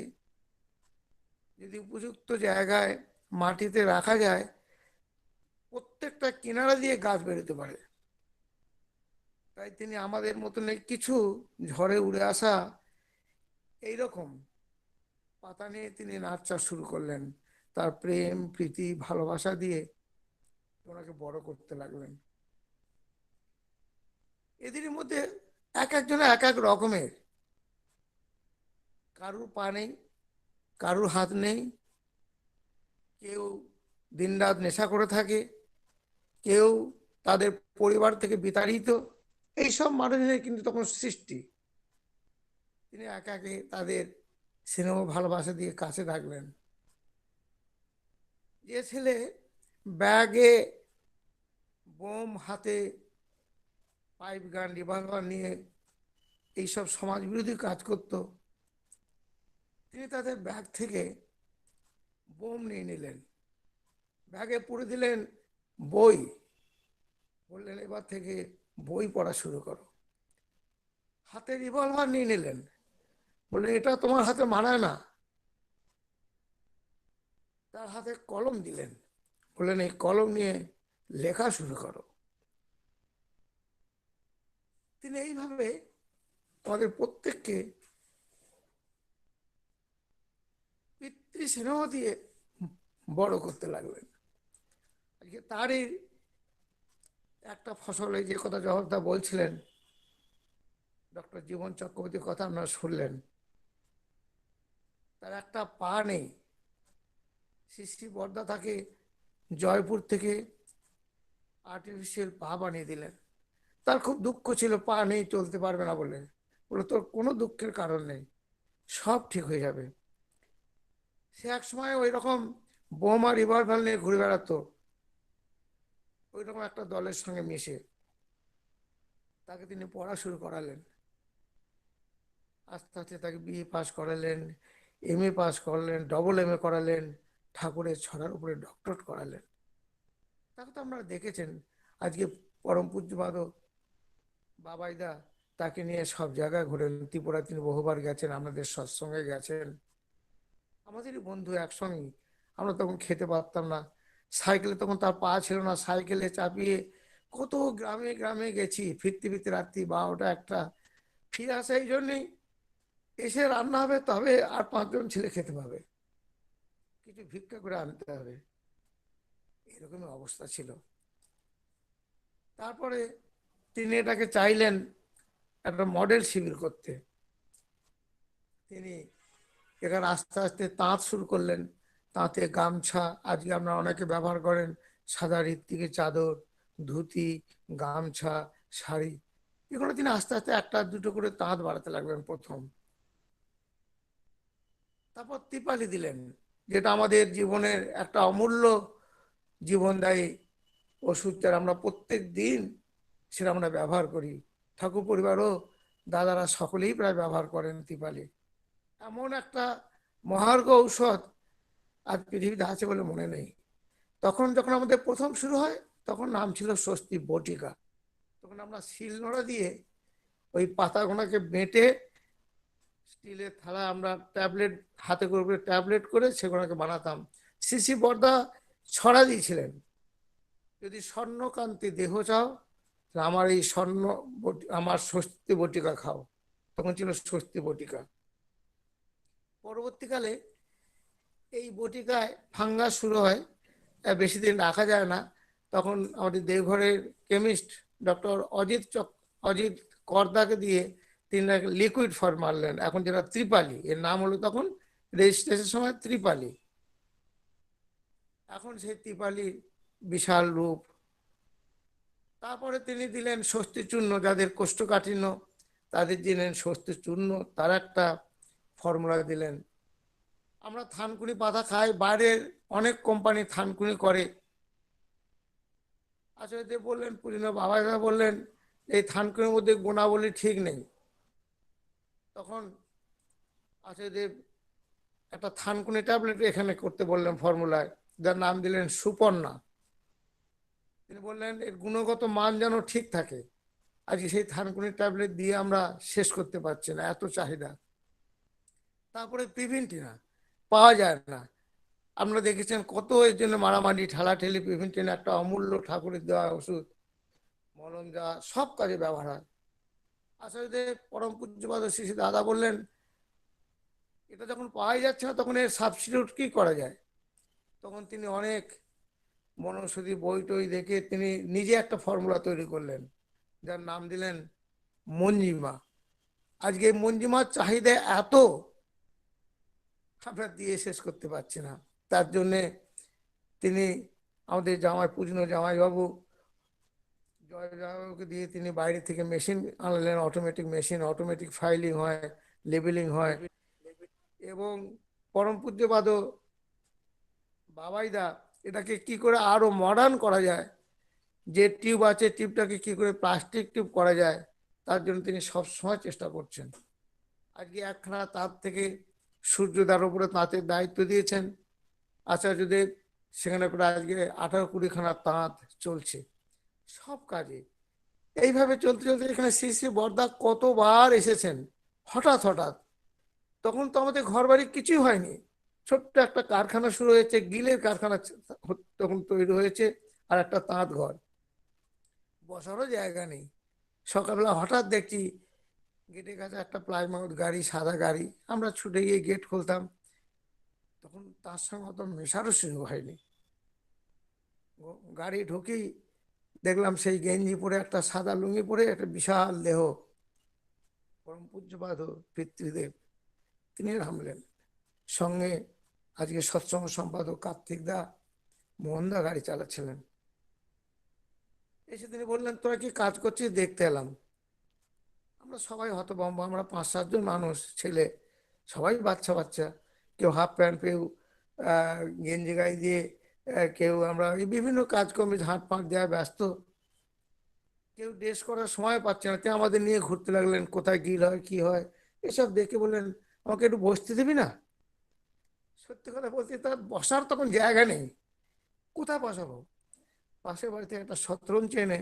Speaker 4: যদি উপযুক্ত জায়গায় মাটিতে রাখা যায় প্রত্যেকটা কিনারা দিয়ে গাছ বেরোতে পারে। তাই তিনি আমাদের মতন কিছু ঝড়ে উড়ে আসা এইরকম পাতা নিয়ে তিনি নাচা শুরু করলেন, তার প্রেম প্রীতি ভালোবাসা দিয়ে ওনাকে বড় করতে লাগলেন। এদের মধ্যে এক একজনের এক এক রকমের, কারুর পা নেই, কারুর হাত নেই, কেউ দিনরাত নেশা করে থাকে, কেউ তাদের পরিবার থেকে বিতাড়িত, এইসব মানুষের কিন্তু তখন সৃষ্টি। তিনি একে একে তাদের স্নেহ ভালোবাসা দিয়ে কাছে রাখলেন। যে ছেলে ব্যাগে বোম হাতে পাইপ গান রিভলভার নিয়ে এইসব সমাজ বিরোধী কাজ করত, তিনি তাদের ব্যাগ থেকে বোম নিয়ে নিলেন, ব্যাগে পুরে দিলেন বই, বললেন এবার থেকে বই পড়া শুরু করো। হাতে রিভলভার নিয়ে নিলেন, বললেন এটা তোমার হাতে মানায় না। তার হাতে কলম দিলেন, বললেন এই কলম নিয়ে লেখা শুরু করো। তিনি এইভাবে আমাদের প্রত্যেককে পিতৃ স্নেহ দিয়ে বড় করতে লাগলেন। আজকে তারই একটা ফসলে যে কথা জবাবদা বলছিলেন, ডক্টর জীবন চক্রবর্তীর কথা আপনারা শুনলেন, তার একটা পা নেই। শ্রী শ্রী বরদা তাকে জয়পুর থেকে আর্টিফিশিয়াল পা বানিয়ে দিলেন। তার খুব দুঃখ ছিল, পা নেই, চলতে পারবে না বলে। বলে তোর কোনো দুঃখের কারণ নেই, সব ঠিক হয়ে যাবে। সে এক সময় ওই রকম বোমা রিভলভার নিয়ে ঘুরে বেড়াতো, ওই রকম একটা দলের সঙ্গে মিশে। তাকে তিনি পড়া শুরু করালেন, আস্তে আস্তে তাকে বিএ পাস করালেন, এমএ পাস করলেন, ডবল এমএ করালেন, ঠাকুরের ছড়ার উপরে ডক্টরেট করালেন। তাকে তো আপনারা দেখেছেন, আজকে পরম পূজ্যপাদ বাবাইদা তাকে নিয়ে সব জায়গায় ঘুরেন। ত্রিপুরা তিনি বহুবার গেছেন, আমাদের সৎসঙ্গে গেছেন, আমাদেরই বন্ধু একসঙ্গে। আমরা তখন খেতে পারতাম না, সাইকেলে তখন তার পা ছিল না, সাইকেলে চাপিয়ে কত গ্রামে গ্রামে গেছি, ফিরতে ফিরতে রাত্রি 12টা 1টা। ফিরে আসা এই জন্যেই, এসে রান্না হবে তবে আর 5 জন ছেলে খেতে পাবে, কিছু ভিক্ষা করে আনতে হবে, এরকমই অবস্থা ছিল। তারপরে তিনি এটাকে চাইলেন একটা মডেল শিবির করতে। তিনি এখানে আস্তে আস্তে তাঁত শুরু করলেন, তাঁতে গামছা, আজকে আমরা অনেকে ব্যবহার করেন, সাদা ঋত্বিকের চাদর, ধুতি, গামছা, শাড়ি, এগুলো তিনি আস্তে আস্তে 1-2 করে তাঁত বাড়াতে লাগলেন প্রথম। তারপর ত্রিপালি দিলেন, যেটা আমাদের জীবনের একটা অমূল্য জীবনদায়ী ওষুধ, যারা আমরা প্রত্যেক দিন সেটা আমরা ব্যবহার করি। ঠাকুর পরিবারও দাদারা সকলেই প্রায় ব্যবহার করেন ত্রিপালি। এমন একটা মহার্ঘ ঔষধ আজ পৃথিবীতে আছে বলে মনে নেই। তখন যখন আমাদের প্রথম শুরু হয় তখন নাম ছিল স্বস্তি বটিকা। তখন আমরা শিলনোড়া দিয়ে ওই পাতাগুলোকে বেটে স্টিলের থালা আমরা ট্যাবলেট হাতে করে ট্যাবলেট করে সেগুলোকে বানাতাম। শ্রী শ্রী বরদা ছড়া দিয়েছিলেন, যদি স্বর্ণকান্তি দেহ চাও আমার এই আমার স্বস্তি বটিকা খাও। তখন ছিল স্বস্তি বটিকা। পরবর্তীকালে এই বটিকায় ফাঙ্গাস শুরু হয়, বেশি দিন রাখা যায় না, তখন আমাদের দেওঘরের কেমিস্ট ডক্টর অজিত করদাকে দিয়ে তিনি লিকুইড ফর্ম মারলেন, এখন যেটা ত্রিপালি, এর নাম হলো তখন রেজিস্ট্রেশনের সময় ত্রিপালি। এখন সেই ত্রিপালি বিশাল রূপ। তারপরে তিনি দিলেন স্বস্তি চূর্ণ, যাদের কোষ্ঠকাঠিন্য তাদের দিলেন স্বস্তি চূর্ণ, তার একটা ফর্মুলা দিলেন। আমরা থানকুনি পাতা খাই, বাইরের অনেক কোম্পানি থানকুনি করে। আচার্যদেব বললেন, পুরনো বাবারা বললেন এই থানকুনির মধ্যে গুণাবলী ঠিক নেই। তখন আচার্যদেব একটা থানকুনি ট্যাবলেট এখানে করতে বললেন ফর্মুলায়, যার নাম দিলেন সুপর্ণা। তিনি বললেন এর গুণগত মান যেন ঠিক থাকে। আজকে সেই থানকুনি ট্যাবলেট দিয়ে আমরা শেষ করতে পারছি না, এত চাহিদা। তারপরে প্রিভিন্টিনা পাওয়া যায় না। আপনারা দেখেছেন কত এর জন্য মারামারি ঠেলাঠেলি। প্রিভিন্টিনা একটা অমূল্য ঠাকুরের দেওয়া ওষুধ, মলম দেওয়া সব কাজে ব্যবহার হয়। আসলে পরম পূজ্যপাদ শ্রী দাদা বললেন এটা যখন পাওয়াই যাচ্ছে না, তখন এর সাবস্টিটিউট কি করা যায়। তখন তিনি অনেক বনৌষধি বই টই দেখে তিনি নিজে একটা ফর্মুলা তৈরি করলেন, যার নাম দিলেন মঞ্জিমা। আজকে এই মঞ্জিমার চাহিদা এত, আমরা দিয়ে শেষ করতে পারছি না। তার জন্যে তিনি আমাদের পূজনীয় জামাইবাবু জয়বাবুকে দিয়ে তিনি বাইরে থেকে মেশিন আনলেন, অটোমেটিক মেশিন, অটোমেটিক ফাইলিং হয়, লেবেলিং হয়। এবং পরম পূজ্যপাদ বাবাইদা এটাকে কি করে আরো মডার্ন করা যায়, যে টিউব আছে টিউবটাকে কি করে প্লাস্টিক টিউব করা যায়, তার জন্য তিনি সবসময় চেষ্টা করছেন। আজকে একখানা তাঁত থেকে সূর্যদার উপরে তাঁতের দায়িত্ব দিয়েছেন আচার্যদেব, সেখানে প্রায় আজকে 18-20খানা তাঁত চলছে সব কাজে। এইভাবে চলতে চলতে এখানে শ্রী শ্রী বরদা কতবার এসেছেন, হঠাৎ হঠাৎ। তখন তো আমাদের ঘর বাড়ি কিছুই হয়নি, ছোট্ট একটা কারখানা শুরু হয়েছে, গিলের কারখানা তখন তৈরি হয়েছে, আর একটা তাঁত ঘর, বসারও জায়গা নেই। সকালবেলা হঠাৎ দেখছি গেটের কাছে একটা প্লাইমাউথ গাড়ি, সাদা গাড়ি, আমরা ছুটে গিয়ে গেট খুলতাম। তখন তার সঙ্গে অত মেশারও সুযোগ হয়নি। গাড়ি ঢুকেই দেখলাম সেই গেঞ্জি পরে, একটা সাদা লুঙ্গি পরে একটা বিশাল দেহ পরম পূজ্যপাদ পিতৃদেব তিনি নামলেন। সঙ্গে আজকে সৎসঙ্গ সম্পাদক কার্তিক দা, মোহন দা গাড়ি চালাচ্ছিলেন। এসে তিনি বললেন তোরা কি কাজ করছিস দেখতে এলাম। আমরা সবাই হতভম্ব, আমরা 5-7 জন মানুষ, ছেলে সবাই বাচ্চা বাচ্চা, কেউ হাফ প্যান্ট, কেউ গেঞ্জি গায়ে দিয়ে, কেউ আমরা এই বিভিন্ন কাজকর্মে ঝাঁট পাঁট দেওয়া ব্যস্ত, কেউ ড্রেস করার সময় পাচ্ছে না। তিনি আমাদের নিয়ে ঘুরতে লাগলেন, কোথায় গিল হয় কি হয় এসব দেখে বললেন আমাকে একটু বসতে দিবি না। সত্যি কথা বলতে তার বসার তখন জায়গা নেই, কোথায় বসাবো। পাশের বাড়িতে একটা শতরঞ্চ এনে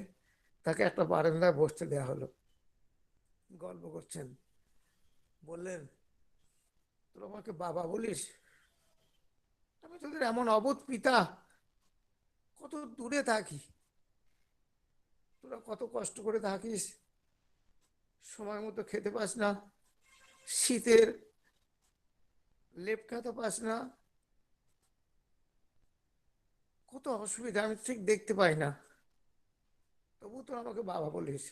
Speaker 4: তাকে একটা বারান্দায় বসতে দেওয়া হলো। গল্প করছেন, বললেন তোরা আমাকে বাবা বলিস, আমি তোদের এমন অবোধ পিতা, কত দূরে থাকি, তোরা কত কষ্ট করে থাকিস, সময় মতো খেতে পাস না, শীতের লেপ কাঁথা পাস না, কত অসুবিধা আমি ঠিক দেখতে পাই না, তবু তো আমাকে বাবা বলিস।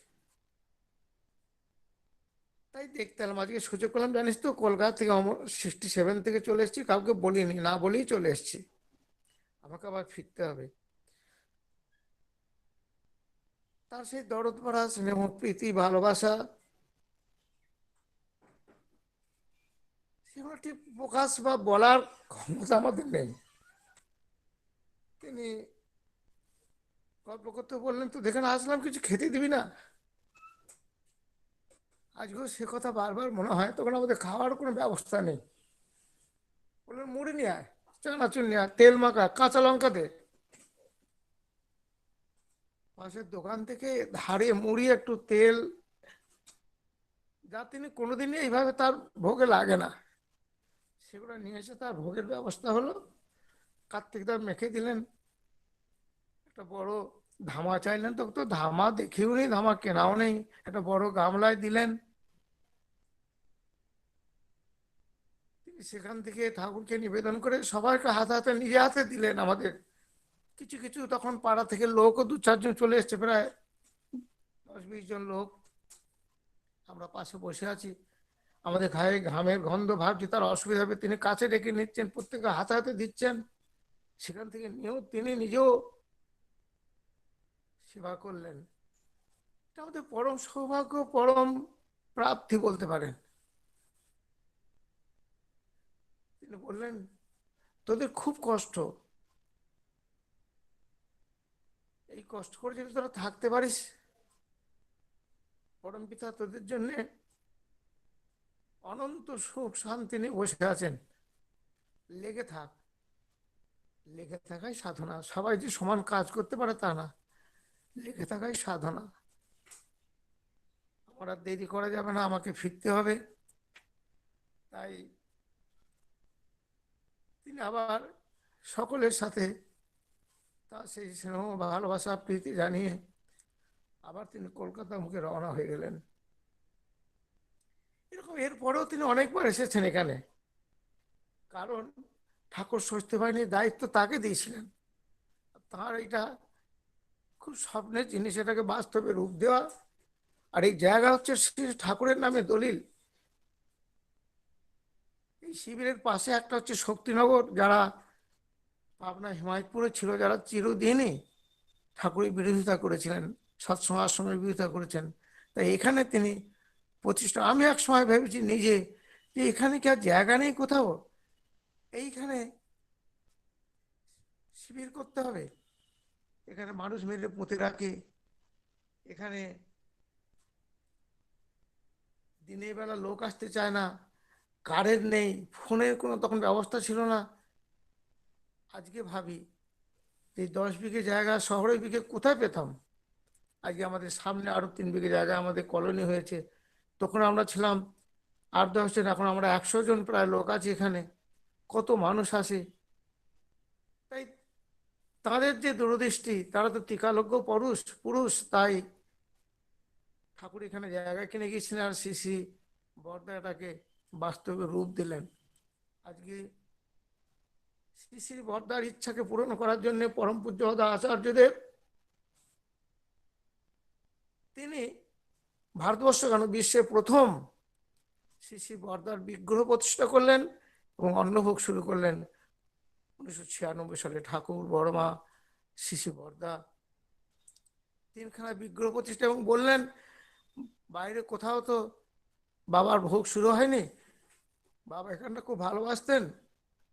Speaker 4: তাই দেখতে এলাম, আজকে সুযোগ পেলাম। জানিস তো কলকাতা থেকে 67 থেকে চলে এসেছি, কাউকে বলিনি, না বলেই চলে এসেছি, আমাকে আবার ফিরতে হবে। তার সেই দরদ ভরা স্নেহ প্রীতি ভালোবাসা, সেগুলো ঠিক প্রকাশ বা বলার ক্ষমতা আমাদের নেই। তিনি গল্প করতে বললেন তো দেখে আসলাম কিছু খেতে দিবি না। আজকেও সে কথা বারবার মনে হয়, তখন আমাদের খাওয়ার কোনো ব্যবস্থা নেই। বললেন মুড়ি নিয়ে আয়, চানাচুর নিয়ে আয়, তেল মাখা, কাঁচা লঙ্কা দে। পাশের দোকান থেকে ধারে মুড়ি, একটু তেল, যা তিনি কোনোদিনই এইভাবে তার ভোগে লাগে না, সেগুলো নিয়ে এসে তার ভোগের ব্যবস্থা হলো। কার্তিক দা মেখে দিলেন। একটা বড় ধামা চাইলেন, তো তো ধামা দেখেও নেই, ধামা কেনাও নেই, একটা বড় গামলায় দিলেন। তিনি সেখান থেকে ঠাকুরকে নিবেদন করে সবাইকে হাতে হাতে নিজে হাতে দিলেন আমাদের কিছু কিছু তখন পাড়া থেকে লোকও 2-4 জন চলে এসছে, প্রায় 10-20 জন লোক। আমরা পাশে বসে আছি, আমাদের গায়ে ঘামের গন্ধ, ভাবছি তার অসুবিধা হবে, তিনি কাছে ডেকে নিচ্ছেন, প্রত্যেকে হাতে হাতে দিচ্ছেন। সেখান থেকে নিয়েও তিনি নিজেও সেবা করলেন। এটা আমাদের পরম সৌভাগ্য, পরম প্রাপ্তি বলতে পারেন। তিনি বললেন, তোদের খুব কষ্ট, এই কষ্ট করে যদি তোরা থাকতে পারিস, পরম পিতা তোদের জন্য অনন্ত সুখ শান্তি নিয়ে বসে আছেন। লেগে থাক। লেগে থাকাই সাধনা। সবাই যে সমান কাজ করতে পারে তা না, লেগে থাকাই সাধনা। আমার আর দেরি করা যাবে না, আমাকে ফিরতে হবে। তাই তিনি আবার সকলের সাথে তার সেই স্নেহ, ভালোবাসা, প্রীতি জানিয়ে আবার তিনি কলকাতা মুখে রওনা হয়ে গেলেন। এরকম এরপরেও তিনি অনেকবার এসেছেন এখানে, কারণ ঠাকুর ষষ্ঠী বাহিনীর দায়িত্ব তাকে দিয়েছিলেন। তার এটা খুব স্বপ্নের জিনিস, এটাকে বাস্তবে রূপ দেওয়া। আর এই জায়গা হচ্ছে শ্রী ঠাকুরের নামে দলিল। এই শিবিরের পাশে একটা হচ্ছে শক্তিনগর, যারা পাবনা হিমায়তপুরে ছিল, যারা চিরদিনই ঠাকুরের বিরোধিতা করেছিলেন, সৎসঙ্গ আশ্রমের বিরোধিতা করেছেন। তাই এখানে তিনি প্রতিষ্ঠা। আমি এক সময় ভেবেছি নিজে যে এখানে কি আর জায়গা নেই কোথাও, এইখানে শিবির করতে হবে। এখানে মানুষ মেরে পুঁতে রাখে, এখানে দিনের বেলা লোক আসতে চায় না, কারেন্ট নেই, ফোনের কোনো তখন ব্যবস্থা ছিল না। আজকে ভাবি এই 10 বিঘে জায়গা শহরের বিঘে কোথায় পেতাম। আজকে আমাদের সামনে আরো 3 বিঘে জায়গা আমাদের কলোনি হয়েছে। তখন আমরা ছিলাম 8-10 জন, এখন আমরা 100 জন প্রায় লোক আছি এখানে। কত মানুষ আসে। তাই তাদের যে দূরদৃষ্টি, তারা তো টিকালজ্ঞ পুরুষ, তাই ঠাকুর এখানে জায়গা কিনে গিয়েছিলেন, আর শ্রী বর্দা এটাকে বাস্তবে রূপ দিলেন। আজকে শ্রী বর্দার ইচ্ছাকে পূরণ করার জন্য পরম পূজ্য আচার্যদেব তিনি ভারতবর্ষ কেন বিশ্বের প্রথম শ্রী বর্দার বিগ্রহ প্রতিষ্ঠা করলেন এবং অন্নভোগ শুরু করলেন 1996 সালে। ঠাকুর, বড়মা, শ্রী বর্দা 3খানা বিগ্রহ প্রতিষ্ঠা, এবং বললেন বাইরে কোথাও তো বাবার ভোগ শুরু হয়নি, বাবা এখানটা খুব ভালোবাসতেন,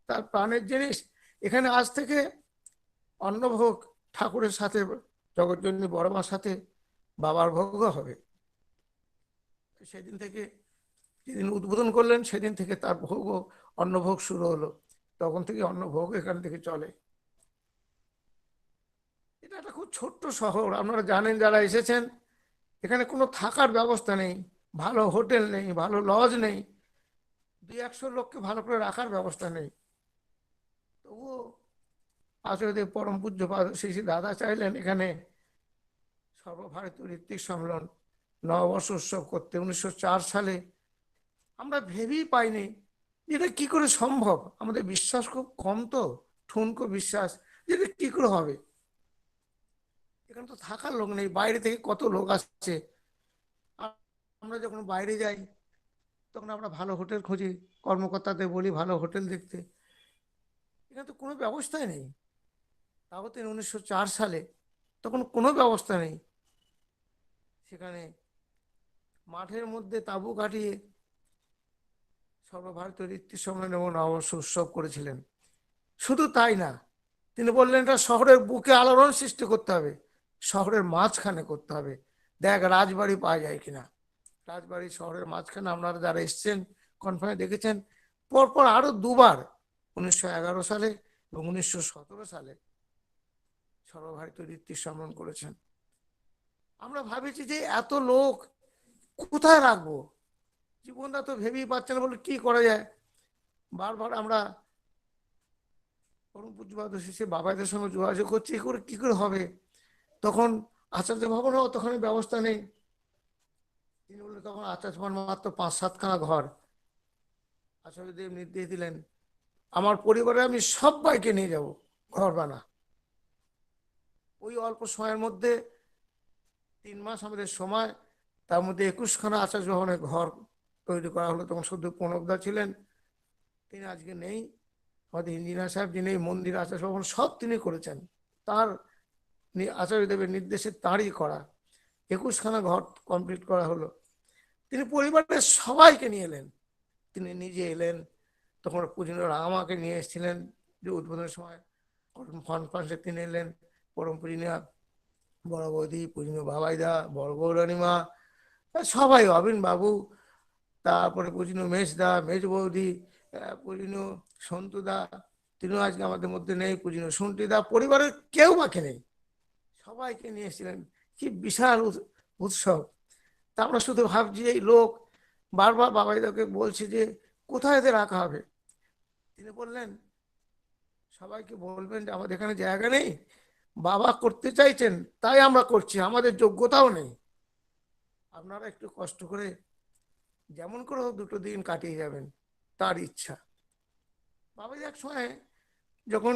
Speaker 4: তার প্রাণের জিনিস। এখানে আজ থেকে অন্নভোগ ঠাকুরের সাথে, জগৎজননী বড়মার সাথে বাবার ভোগও হবে। সেদিন থেকে, যেদিন উদ্বোধন করলেন সেদিন থেকে তার ভোগও, অন্নভোগ শুরু হলো। তখন থেকে অন্নভোগ এখান থেকে চলে। এটা একটা খুব ছোট্ট শহর, আপনারা জানেন যারা এসেছেন। এখানে কোনো থাকার ব্যবস্থা নেই, ভালো হোটেল নেই, ভালো লজ নেই, 200-100 লোককে ভালো করে রাখার ব্যবস্থা নেই। তবুও আচার্যদেব পরম পূজ্যপাদ শ্রী দাদা চাইলেন এখানে সর্বভারতীয় ঋত্বিক সম্মেলন, নববর্ষ উৎসব করতে 1904 সালে। আমরা ভেবেই পাইনি এটা কি করে সম্ভব। আমাদের বিশ্বাস খুব কম, তো ঠুনকো বিশ্বাস, যেটা কি করে হবে। এখানে তো থাকার লোক নেই, বাইরে থেকে কত লোক আসছে। আমরা যখন বাইরে যাই তখন আমরা ভালো হোটেল খুঁজি, কর্মকর্তাদের বলি ভালো হোটেল দেখতে। এখানে তো কোনো ব্যবস্থাই নেই। তাও 1904 সালে, তখন কোনো ব্যবস্থা নেই। সেখানে মাঠের মধ্যে তাঁবু কাটিয়ে সর্বভারতীয় ঋত্বিক সম্মেলন এবং নববর্ষ উৎসব করেছিলেন। শুধু তাই না, তিনি বললেন এটা শহরের বুকে আলোড়ন সৃষ্টি করতে হবে, শহরের মাঝখানে করতে হবে। দেখ রাজবাড়ি পাওয়া যায় কিনা। রাজবাড়ি শহরের মাঝখানে, আপনারা যারা এসছেন কনফারেন্সে দেখেছেন, পরপর আরো 2বার 1911 সালে এবং 1917 সালে সর্বভারতীয় ঋত্বিক সম্মেলন করেছেন। আমরা ভাবেছি যে এত লোক কোথায় রাখবো, জীবনটা তো ভেবেই পাচ্ছে না, বলে কি করা যায়। বারবার আমরা পরম পূজ্যপাদ শ্রী বাবাদের সঙ্গে যোগাযোগ করছি, কি করে হবে। তখন আচার্য ভবনও তখন ব্যবস্থা নেই। তিনি বললেন তখন আচার্য ভবন মাত্র 5-7খানা ঘর। আচার্যদেব নির্দেশ দিলেন আমার পরিবারে আমি সবাইকে নিয়ে যাব, ঘর বানা। ওই অল্প সময়ের মধ্যে 3 মাস আমাদের সময়, তার মধ্যে 21খানা আচার্য ভবনের ঘর তৈরি করা হলো। তখন শুধু প্রণবদা ছিলেন, তিনি আজকে নেই। আমাদের ইঞ্জিনিয়ার সাহেব যিনি এই মন্দির আচার্য ভবন সব তিনি করেছেন, তার আচার্যদেবের নির্দেশে তাঁরই করা 21খানা ঘর কমপ্লিট করা হলো। তিনি পরিবারের সবাইকে নিয়ে এলেন, তিনি নিজে এলেন। তখন পূজনীয় আমাকে নিয়ে এসেছিলেন যে উদ্বোধনের সময় কনফারেন্সে তিনি এলেন। পরম পূজনীয় বড় বৌদি, পূজনীয় বাবাইদা, বড় গৌরানীমা, সবাই, অবিন বাবু, তারপরে পূজনীয় মেজদা, মেজ বৌদি, পূজনীয় সন্তুদা, তিনিও আজকে আমাদের মধ্যে নেই, পূজনীয় সন্টিদা, পরিবারের কেউ বাকি নেই, সবাইকে নিয়ে এসেছিলেন। কি বিশাল উৎসব! তা আমরা শুধু ভাবছি এই লোক, বারবার বাবাইদাকে বলছি যে কোথায় এদের রাখা হবে। তিনি বললেন সবাইকে বলবেন যে আমাদের এখানে জায়গা নেই, বাবা করতে চাইছেন তাই আমরা করছি, আমাদের যোগ্যতাও নেই, আপনারা একটু কষ্ট করে যেমন করে 2 দিন কাটিয়ে যাবেন, তার ইচ্ছা। বাবা এক সময় যখন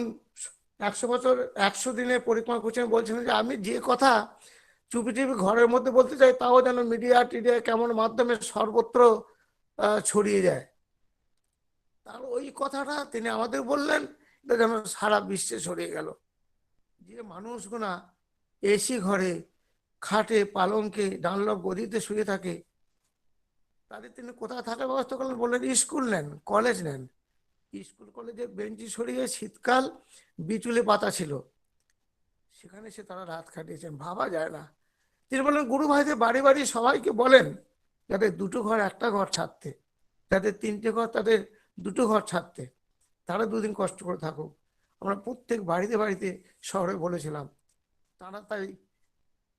Speaker 4: 100 বছর 100 দিনে পরিক্রমা করছেন, বলছিলেন যে আমি যে কথা চুপি চুপি ঘরের মধ্যে বলতে চাই, তাও যেন মিডিয়া টিডিয়া কেমন মাধ্যমে সর্বত্র ছড়িয়ে যায়। তার ওই কথাটা তিনি আমাদের বললেন, এটা যেন সারা বিশ্বে ছড়িয়ে গেল। যে মানুষগুলা এসি ঘরে, খাটে, পালঙ্কে, ডানলপ গদিতে শুয়ে থাকে, তাদের তিনি কোথায় থাকার ব্যবস্থা করলেন? বললেন স্কুল নেন, কলেজ নেন। স্কুল কলেজে বেঞ্চি সরিয়ে শীতকাল বিচুলে পাতা ছিল, সেখানে সে তারা রাত কাটিয়েছেন, ভাবা যায় না। তিনি বললেন গুরু ভাইদের বাড়ি বাড়ি সবাইকে বলেন যাদের 2টো ঘর 1টা ঘর ছাড়তে, যাদের 3টে ঘর তাদের 2টো ঘর ছাড়তে, তারা 2 দিন কষ্ট করে থাকুক। আমরা প্রত্যেক বাড়িতে বাড়িতে শহরে বলেছিলাম, তারা তাই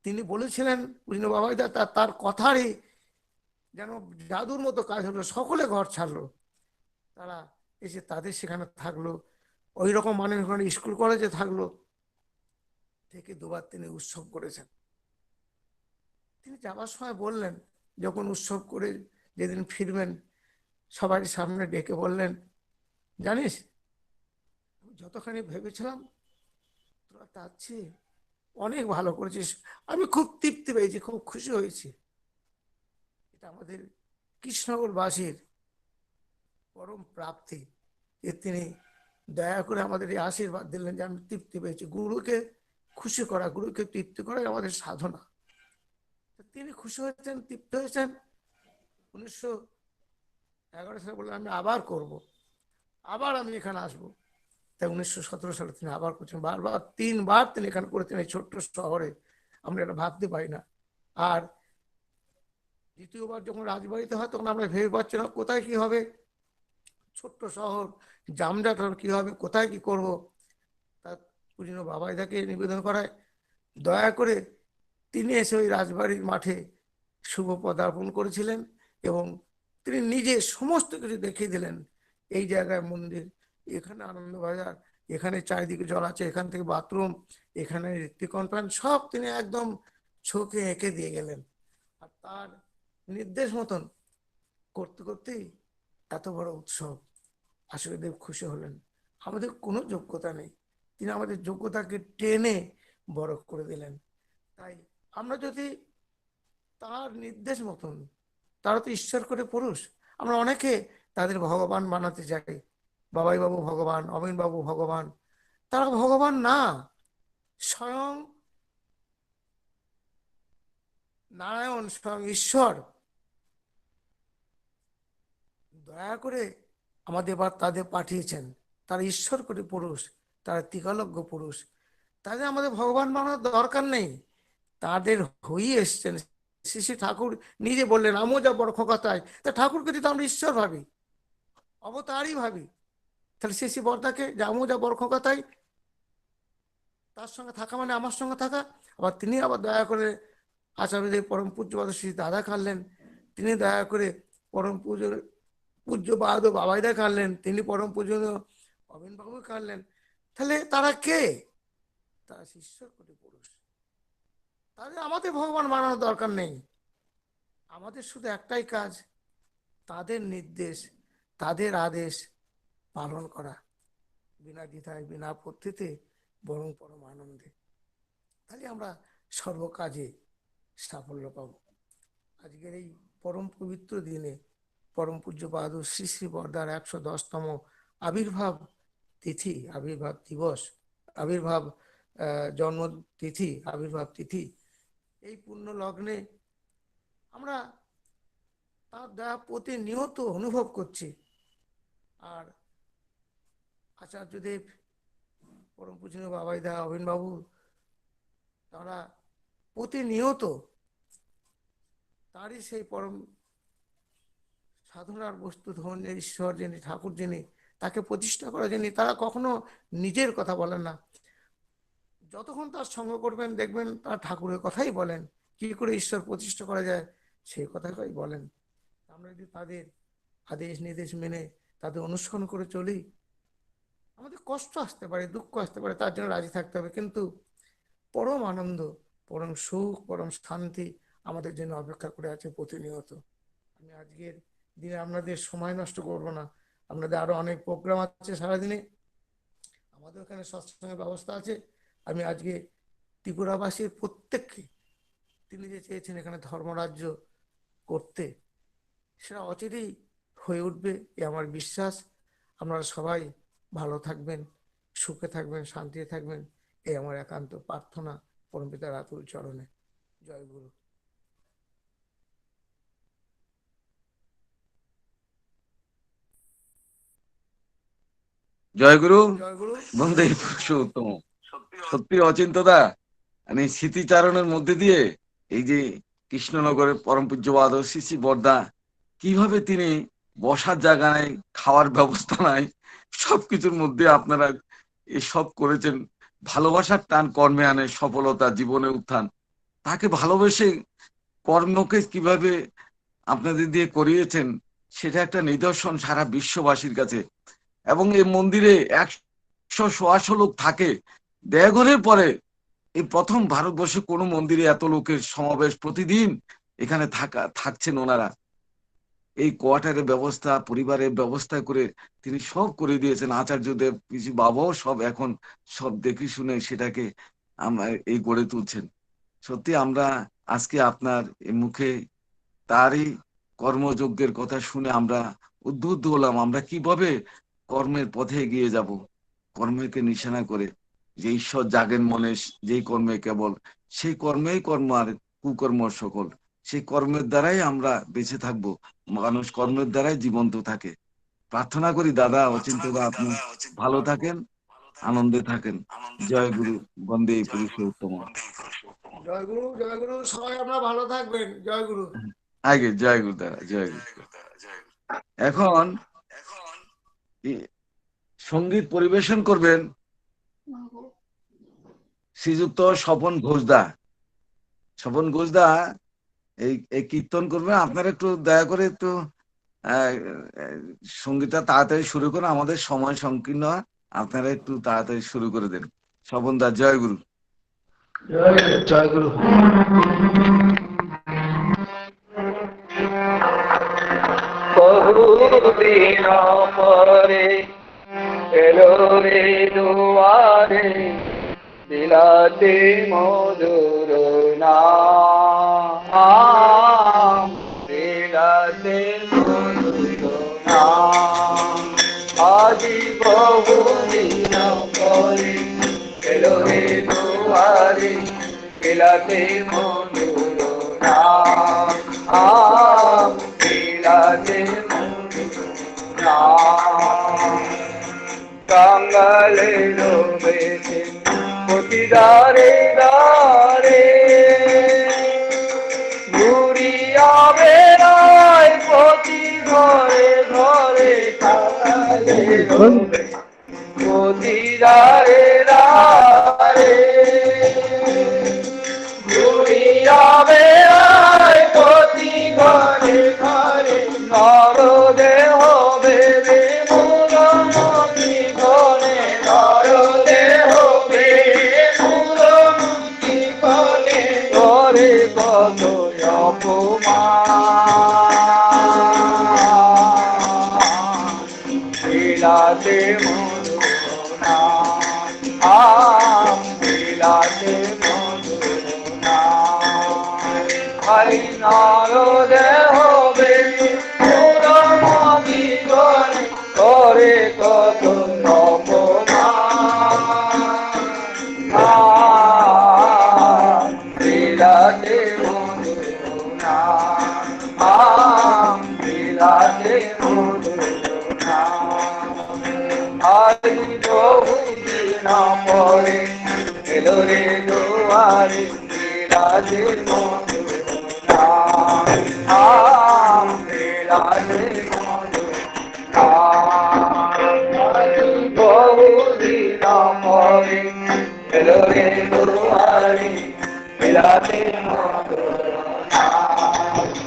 Speaker 4: তিনি বলেছিলেন পূজনীয় বাবাইদা, তার কথারই যেন জাদুর মতো কাজ হলো, সকলে ঘর ছাড়লো, তারা এসে তাদের সেখানে থাকলো। ওই রকম মানে স্কুল কলেজে থাকলো, থেকে 2বার তিনি উৎসব করেছেন। তিনি যাবার সময় বললেন, যখন উৎসব করে যেদিন ফিরবেন সবার সামনে ডেকে বললেন, জানিস যতখানি ভেবেছিলাম তোরা তার চেয়ে অনেক ভালো করেছিস, আমি খুব তৃপ্তি পেয়েছি, খুব খুশি হয়েছি। এটা আমাদের কৃষ্ণনগরবাসীর পরম প্রাপ্তি যে তিনি দয়া করে আমাদের এই আশীর্বাদ দিলেন যে আমি তৃপ্তি পেয়েছি। গুরুকে খুশি করা, গুরুকে তৃপ্তি করাই আমাদের সাধনা। তিনি খুশি হয়েছেন, তৃপ্ত হয়েছেন। 1911 সালে বললেন আমি আবার করব, আবার আমি এখানে আসবো। তাই 1917 সালে তিনি আবার করছেন, বারবার 3বার তিনি এখানে করেছেন এই ছোট্ট শহরে, আমরা এটা ভাবতে পারি না। আর দ্বিতীয়বার যখন রাজবাড়িতে হয় তখন আমরা ভেবে পাচ্ছি না কোথায় কি হবে, ছোট্ট শহর, জামজাট কি হবে, কোথায় কি করব। তার পূজনীয় বাবাইদাকে নিবেদন করায় দয়া করে তিনি এসে ওই রাজবাড়ির মাঠে শুভ পদার্পণ করেছিলেন এবং তিনি নিজে সমস্ত কিছু দেখিয়ে দিলেন। এই জায়গায় মন্দির, এখানে আনন্দবাজার, এখানে চারিদিকে জল আছে, এখান থেকে বাথরুম, এখানে ঋত্বিকন প্যান, সব তিনি একদম চোখে এঁকে দিয়ে গেলেন। আর তার নির্দেশ মতন করতে করতেই এত বড় উৎসব। আশুদেব খুশি হলেন। আমাদের কোনো যোগ্যতা নেই, তিনি আমাদের যোগ্যতাকে টেনে বড় করে দিলেন। তাই আমরা যদি তার নির্দেশ মতন, তারা তো ঈশ্বর করে পুরুষ, আমরা অনেকে তাদের ভগবান বানাতে চাই, বাবাই বাবু ভগবান, অমিন বাবু ভগবান, তারা ভগবান না, স্বয়ং নারায়ণ, স্বয়ং ঈশ্বর দয়া করে আমাদের তাদের পাঠিয়েছেন। তারা ঈশ্বর করে পুরুষ, তারা ত্রিকালজ্ঞ পুরুষ, তাদের আমাদের ভগবান বানানোর দরকার নেই, তাদের হয়ে এসছেন। শ্রী শ্রী ঠাকুর নিজে বললেন আমও যা বড় খোকাতায়, তা ঠাকুরকে যদি আমরা ঈশ্বর ভাবি, অবতারই ভাবি, তাহলে শ্রী শ্রী বর্দাকে যে আমও যা বড় খোকাতাই, তার সঙ্গে থাকা মানে আমার সঙ্গে থাকা। আবার তিনি আবার দয়া করে আচার্যদেব পরম পূজ্যপাদ শ্রী দাদা কাঁদলেন, তিনি দয়া করে পরম পূজ্যপাদ বাবাইদা কাঁদলেন, তিনি পরম পূজনীয় অবিন বাবু কাঁদলেন। তাহলে তারা কে? তারা ঈশ্বর কোটি পুরুষ, তাহলে আমাদের ভগবান মানানোর দরকার নেই। আমাদের শুধু একটাই কাজ, তাদের নির্দেশ, তাদের আদেশ পালন করা, বিনা দ্বিধায়, বিনা আপত্তিতে, বরং পরম আনন্দে। তাহলে আমরা সর্বকাজে সাফল্য পাব। আজকের এই পরম পবিত্র দিনে পরম পূজ্যপাদ শ্রী শ্রী বরদার 110তম আবির্ভাব তিথি, আবির্ভাব দিবস, আবির্ভাব জন্ম তিথি, আবির্ভাব তিথি, এই পুণ্য লগ্নে আমরা তার দয়া প্রতিনিয়ত অনুভব করছি। আর আচার্যদেব, পরম পূজনীয় বাবাইদা, অবিনবাবু, তারা প্রতিনিয়ত তারই সেই পরম সাধনার বস্তু ধরনের ঈশ্বর যিনি, ঠাকুর যিনি, তাকে প্রতিষ্ঠা করা যিনি, তারা কখনো নিজের কথা বলেন না। যতক্ষণ তার সঙ্গ করবেন দেখবেন তার ঠাকুরের কথাই বলেন, কি করে ঈশ্বর প্রতিষ্ঠা করা যায় সেই কথাটাই বলেন। আমরা যদি তাদের আদেশ নির্দেশ মেনে তাদের অনুসরণ করে চলি, আমাদের কষ্ট আসতে পারে, দুঃখ আসতে পারে, তার জন্য রাজি থাকতে হবে, কিন্তু পরম আনন্দ, পরম সুখ, পরম শান্তি আমাদের জন্য অপেক্ষা করে আছে প্রতিনিয়ত। আমি আজকের দিনে আপনাদের সময় নষ্ট করব না, আপনাদের আরো অনেক প্রোগ্রাম আছে সারাদিনে, আমাদের ওখানে সৎসঙ্গের ব্যবস্থা আছে। আমি আজকে ত্রিপুরাবাসীর প্রত্যেককে, তিনি যে চেয়েছেন এখানে ধর্মরাজ্য করতে, সেটা অচিরেই হয়ে উঠবে এ আমার বিশ্বাস। আপনারা সবাই ভালো থাকবেন, সুখে থাকবেন, শান্তিতে থাকবেন, এই আমার একান্ত প্রার্থনা পরমপিতার আতুল চরণে। জয় গুরু।
Speaker 7: জয় গুরু।
Speaker 4: জয় গুরু।
Speaker 7: বন্দে পুরুষোত্তম। সত্যি অচিন্তদা, মানে স্মৃতিচারণের মধ্যে দিয়ে এই যে কৃষ্ণনগরের পরম পূজ্যপাদ শ্রী শ্রী বরদা কিভাবে তিনি বসার জায়গা নাই, খাওয়ার ব্যবস্থা নাই, সবকিছুর মধ্যে আপনারা এসব করেছেন। ভালোবাসার টান কর্মে আনে সফলতা, জীবনে উত্থান। তাকে ভালোবেসে কর্মকে কিভাবে আপনাদের দিয়ে করিয়েছেন সেটা একটা নিদর্শন সারা বিশ্ববাসীর কাছে। এবং এই মন্দিরে 100-150 লোক থাকে। দেওঘরের পরে এই প্রথম ভারতবর্ষে কোনো মন্দিরে এত লোকের সমাবেশ প্রতিদিন এখানে থাকছেন ওনারা। এই কোয়ার্টারের ব্যবস্থা, পরিবারের ব্যবস্থা করে তিনি সব করে দিয়েছেন। আচার্যদেব, কিছু বাবাও সব এখন সব দেখে শুনে সেটাকে এই গড়ে তুলছেন। সত্যি আমরা আজকে আপনার এই মুখে তারই কর্মযজ্ঞের কথা শুনে আমরা উদ্বুদ্ধ হলাম। আমরা কিভাবে কর্মের পথে এগিয়ে যাব, কর্মকে নিশানা করে, যে ঈশ্বর জাগেন মনে যেই কর্মে কেবল, সেই কর্মেই কর্ম আর কুকর্ম সকল। সেই কর্মের দ্বারাই আমরা বেঁচে থাকবো, মানুষ কর্মের দ্বারাই জীবন্ত থাকে। প্রার্থনা করি দাদা অচিন্তদা আপনি ভালো থাকেন, আনন্দে থাকেন। জয় গুরু। বন্দে পুরুষোত্তম।
Speaker 4: জয় গুরু। জয় গুরু। সবাই আপনারা ভালো থাকবেন। জয় গুরু।
Speaker 7: আগে জয় গুরু দাদা, জয় গুরু। এখন সঙ্গীত পরিবেশন করবেন শ্রীযুক্ত স্বপন ঘোষদা। স্বপন ঘোষদা এই কীর্তন করবেন। আপনারা একটু দয়া করে একটু সঙ্গীতটা তাড়াতাড়ি শুরু করুন, আমাদের সময় সংকীর্ণ। আপনারা একটু তাড়াতাড়ি শুরু করে দেন। স্বপন দা, জয় গুরু।
Speaker 12: জয় গুরু।
Speaker 8: বহুদিন পরে এলো রে দুয়ারে বিলাতে মধুর নাম, বিলাতে মধুর নাম। আজি বহুদিন পরে এলো রে দুয়ারে বিলাতে মধুর নাম, বিলাতে কাঙ্গালে রবেছে প্রতি দারে দারে, ঘুরিয়া বেড়ায় প্রতি ঘরে ঘরে, কাঙ্গালে রবে প্রতি দারে দারে, ঘুরিয়া বেড়ায় প্রতি ঘরে ঘরে। নরদেহ বেদে মূলমতি ঘরে, নরদেহ বেদে মূলমতি ঘরে, ঘরে কত অপমান, বিলাতে মধুর নাম, বিলাতে মধুর নারদে হবে পুরমতি গণে করে কত অপমান বিলাতে মধুর নাম বিলাতে মধুর আজ বহুদিন পরে এলো রে দুয়ারে বিলাতে মধুর নাম বিলাতে মধুর বহুদিন পরে এলো রে দুয়ারে বিলাতে মধুর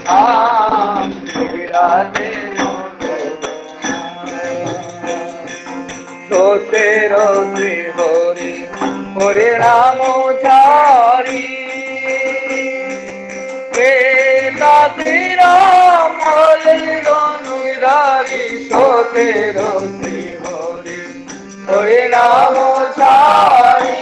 Speaker 8: নাম বিলাতে তোতের হরি হরে রাম চারি রাম হরি তোতের হরি হরে রাম চারি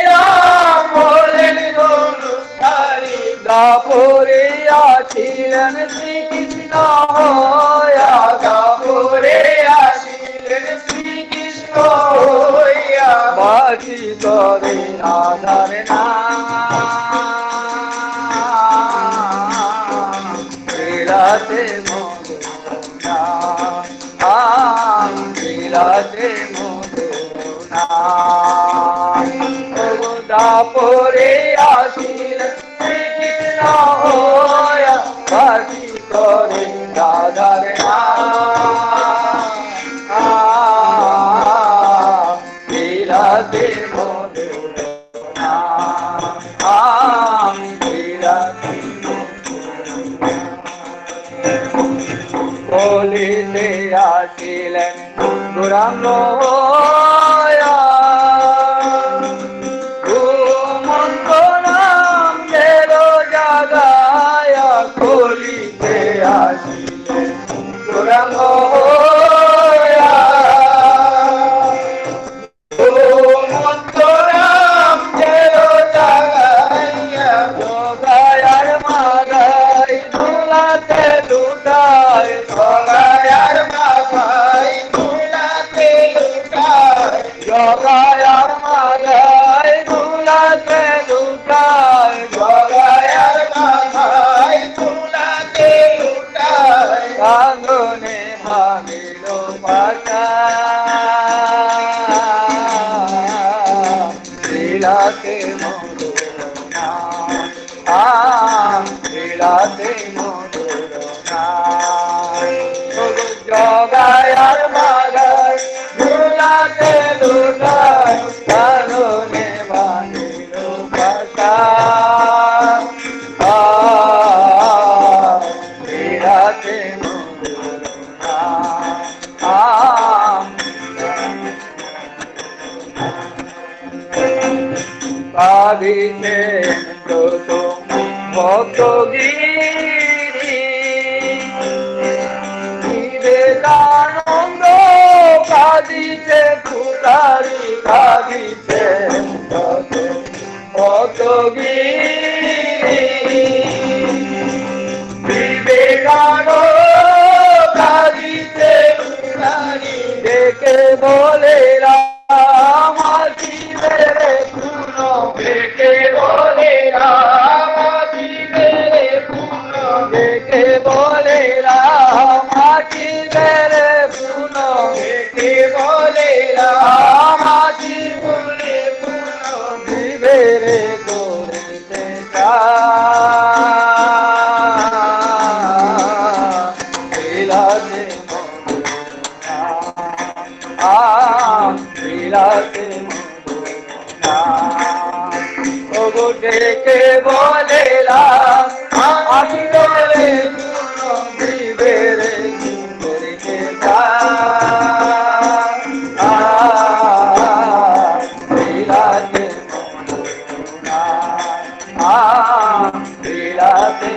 Speaker 8: রাম হলেন অনুসারী দাপরে আছিলেন শ্রীকৃষ্ণ হইয়া দাপরে আসিলেন শ্রীকৃষ্ণ হইয়া বাজি করে আধার নাম বিলাতে মধুর নাম বিলাতে মধুর নাম দাপরে আসিলেন শ্রীকৃষ্ণ হইয়া বাজি করে রাধার নাম বিলাতে মধুর নাম বিলাতে বলিতে আসিলেন গৌরাঙ্গ হইয়া ঘুমন্ত নাম গেলো জাগায়া বলিতে আসিলেন গৌরাঙ্গ হইয়া ঘুমন্ত নাম গেলো জাগায়া জগায়ার মাগাই ধুলাতে লুটায় জগায়ার মাগাই ধুলাতে লুটায় জগায়ার মাগাই ধুলাতে লুটায় জগায়ার মাগাই ধুলাতে লুটায় কান্দনে ভাবিল পাশা বিলাতে মধুর নাম বিলাতে মধুর নাম জগায়ার মাগাই ধুলাতে লুটায় কারণে ভাঙিল পাশা বিলাতে মধুর নাম কাঁদিতে ভক্ত গিরি বিবেকানন্দ কাঁদিতে পুতারি কাঁদিতে ভক্ত গিরি বিবেকানন্দ কাঁদিতে পুতারি ডেকে বলে রাম আসিবে পুনঃ ডেকে বলে রাম আসিবে পুনঃ ডেকে বলে রাম আসিবে পুনঃ ডেকে বলে রাম আসিবে পুনঃ দিবে রে করিতে বিলাতে বিলাতে মধুর ডেকে বলে রাম আসিবে রে দিবে রে করিতে বিলাতে বিলাতে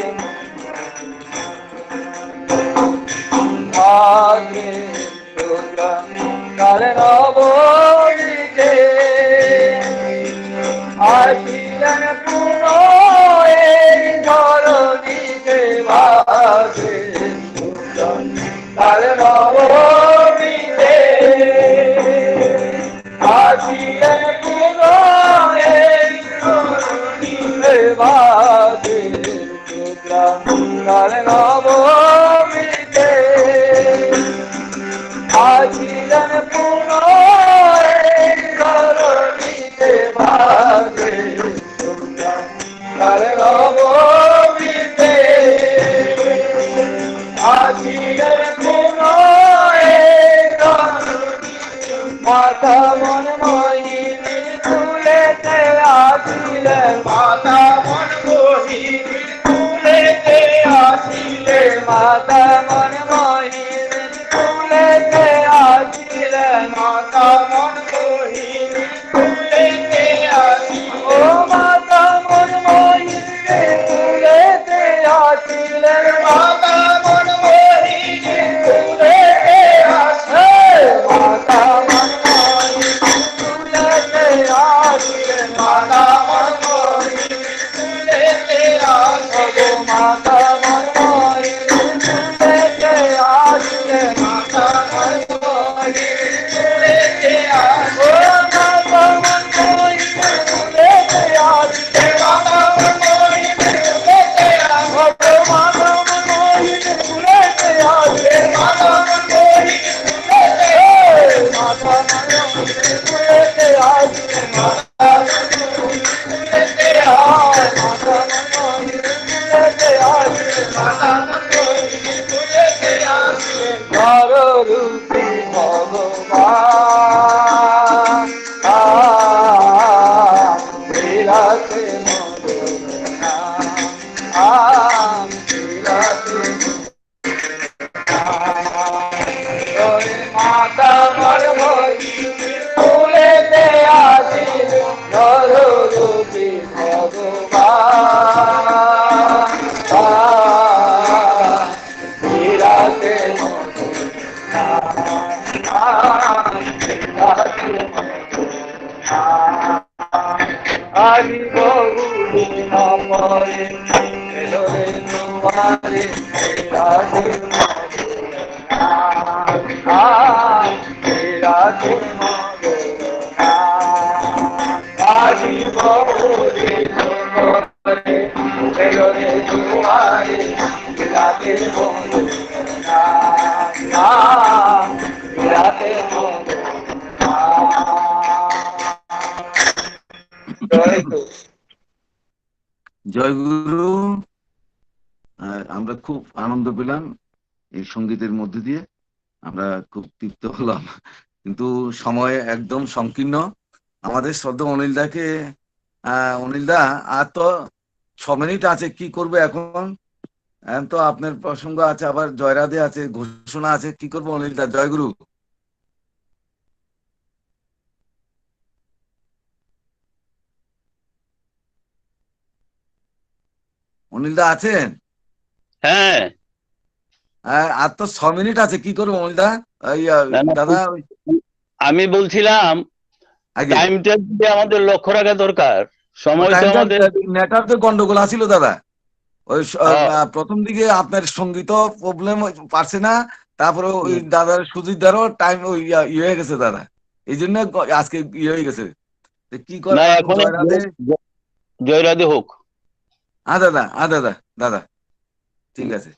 Speaker 8: আগে কারণ বলিতে আসিলেন পুনঃ এই ধরণীতে বাজে তার নবমীতে আসিলেন পুনঃ এই ধরণীতে বাজে তার নবমীতে আসিলেন পুনঃ এই ধরণীতে বাজে তার নবমীতে আসিলেন পুনঃ এই ধরণীতে মাতা মন মোহিনীর কুলেতে আসিলেন মাতা মন মোহিনীর কুলেতে আসিলেন মাতা মন মোহিনীর কুলেতে আসিলেন মাতা মন মোহিনীর কুলেতে আসিলেন ও মাতা মন মোহিনীর কুলেতে আসিলেন মাতা মন মোহিনীর কুলেতে আসিলেন মাতা মন মোহিনীর কুলেতে আসিলেন মাতা মন মোহিনীর কুলেতে আসিলেন মাতা মন মোহিনীর কুলেতে আসিলেন মাতা মন মোহিনীর কুলেতে আসিলেন মাতা মন মোহিনীর কুলেতে আসিলেন মাতা মন মোহিনীর কুলেতে আসিলেন মাতা মন মোহিনীর কুলেতে আসিলেন মাতা মন মোহিনীর কুলেতে মাতা মন মোহিনীর কুলেতে আসিলেন মাতা মন মোহিনীর কুলেতে আসিলেন মাতা মন মোহিনীর কুলেতে আসিলেন নররূপী ভগবান বিরাজে মদনা বিরাজে ওই মাতা মন মোহিনীর কুলেতে আসিলেন নররূপী ভগবান বিরাজে আজি বহুদিন পরে এলো রে তোমারে বিরাজে বিরাজে আজি বহুদিন পরে এলো রে তোমারে বিরাজে বিরাজে
Speaker 7: জয় গুরু। আমরা খুব আনন্দ পেলাম এই সঙ্গীতের মধ্যে দিয়ে, আমরা খুব তৃপ্ত হলাম, কিন্তু সময় একদম সংকীর্ণ। আমাদের শ্রদ্ধা অনিলদাকে, অনিলদা আর তো 6 মিনিট আছে, কি করবে এখন? তো আপনার প্রসঙ্গ আছে, আবার জয়রাধে আছে, ঘোষণা আছে, কি করবো অনিলদা? জয় গুরু। অনিলদা আছেন?
Speaker 15: হ্যাঁ,
Speaker 7: আর তো 6 মিনিট আছে, কি করবো অনিলদা? দাদা
Speaker 15: আমি বলছিলাম টাইমটা দিয়ে আমাদের লক্ষ্য রাখা দরকার। সময় তো আমাদের
Speaker 7: নেটওয়ার্কের গন্ডগোল আছিল দাদা। ওই প্রথম দিকে আপনার সঙ্গীত প্রবলেম পারছে না, তারপরে ওই দাদার সুজিত দারও টাইম ওই ইয়ে হয়ে গেছে দাদা, এই জন্য আজকে ইয়ে হয়ে গেছে। কি করে এখন?
Speaker 15: জয়রাধে হোক।
Speaker 7: দাদা দাদা দাদা ঠিক আছে।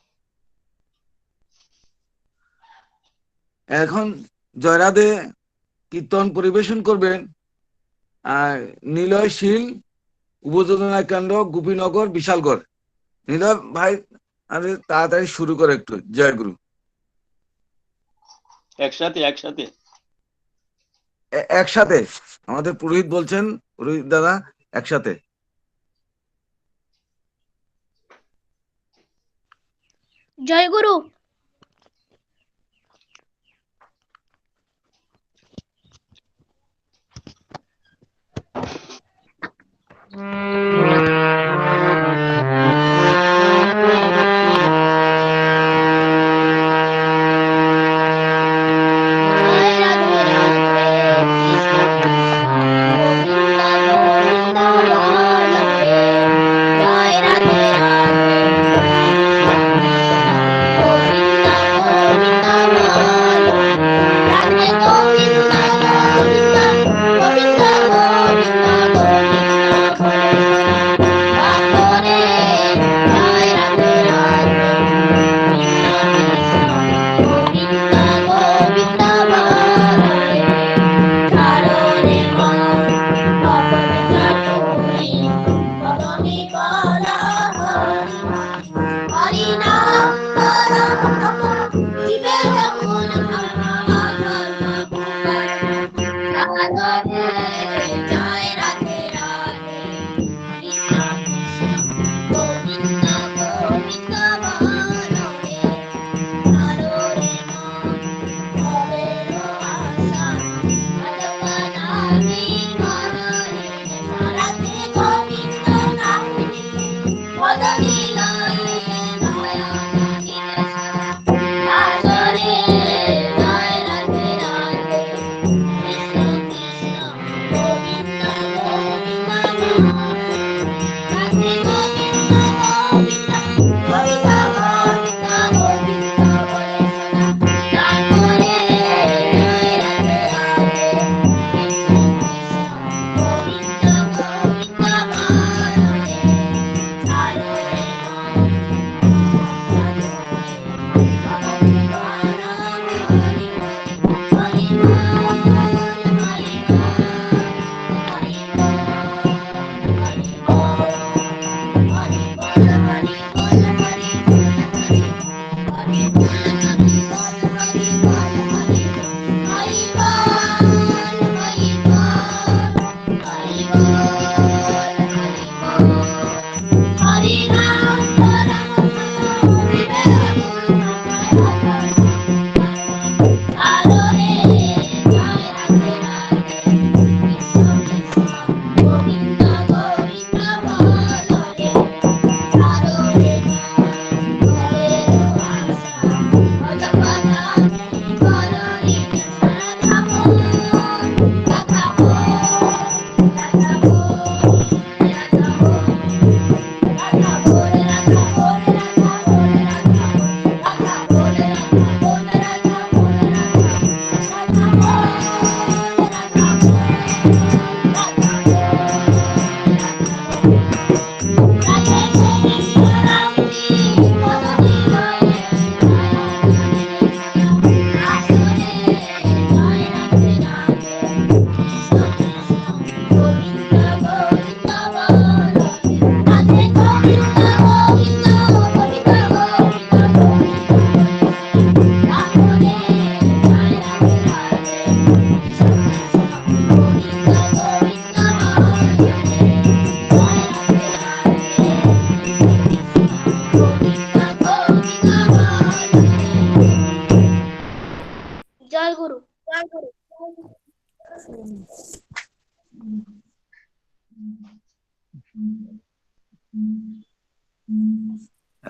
Speaker 7: এখন জয়রাধে কীর্তন পরিবেশন করবেন নিলয়শীল উপযোজনা কেন্দ্র, গোপীনগর, বিশালগড়। নিলয় ভাই তাড়াতাড়ি শুরু করে একটু। জয় গুরু।
Speaker 15: একসাথে একসাথে
Speaker 7: একসাথে আমাদের পুরোহিত বলছেন, পুরোহিত দাদা একসাথে।
Speaker 10: জয় গুরু।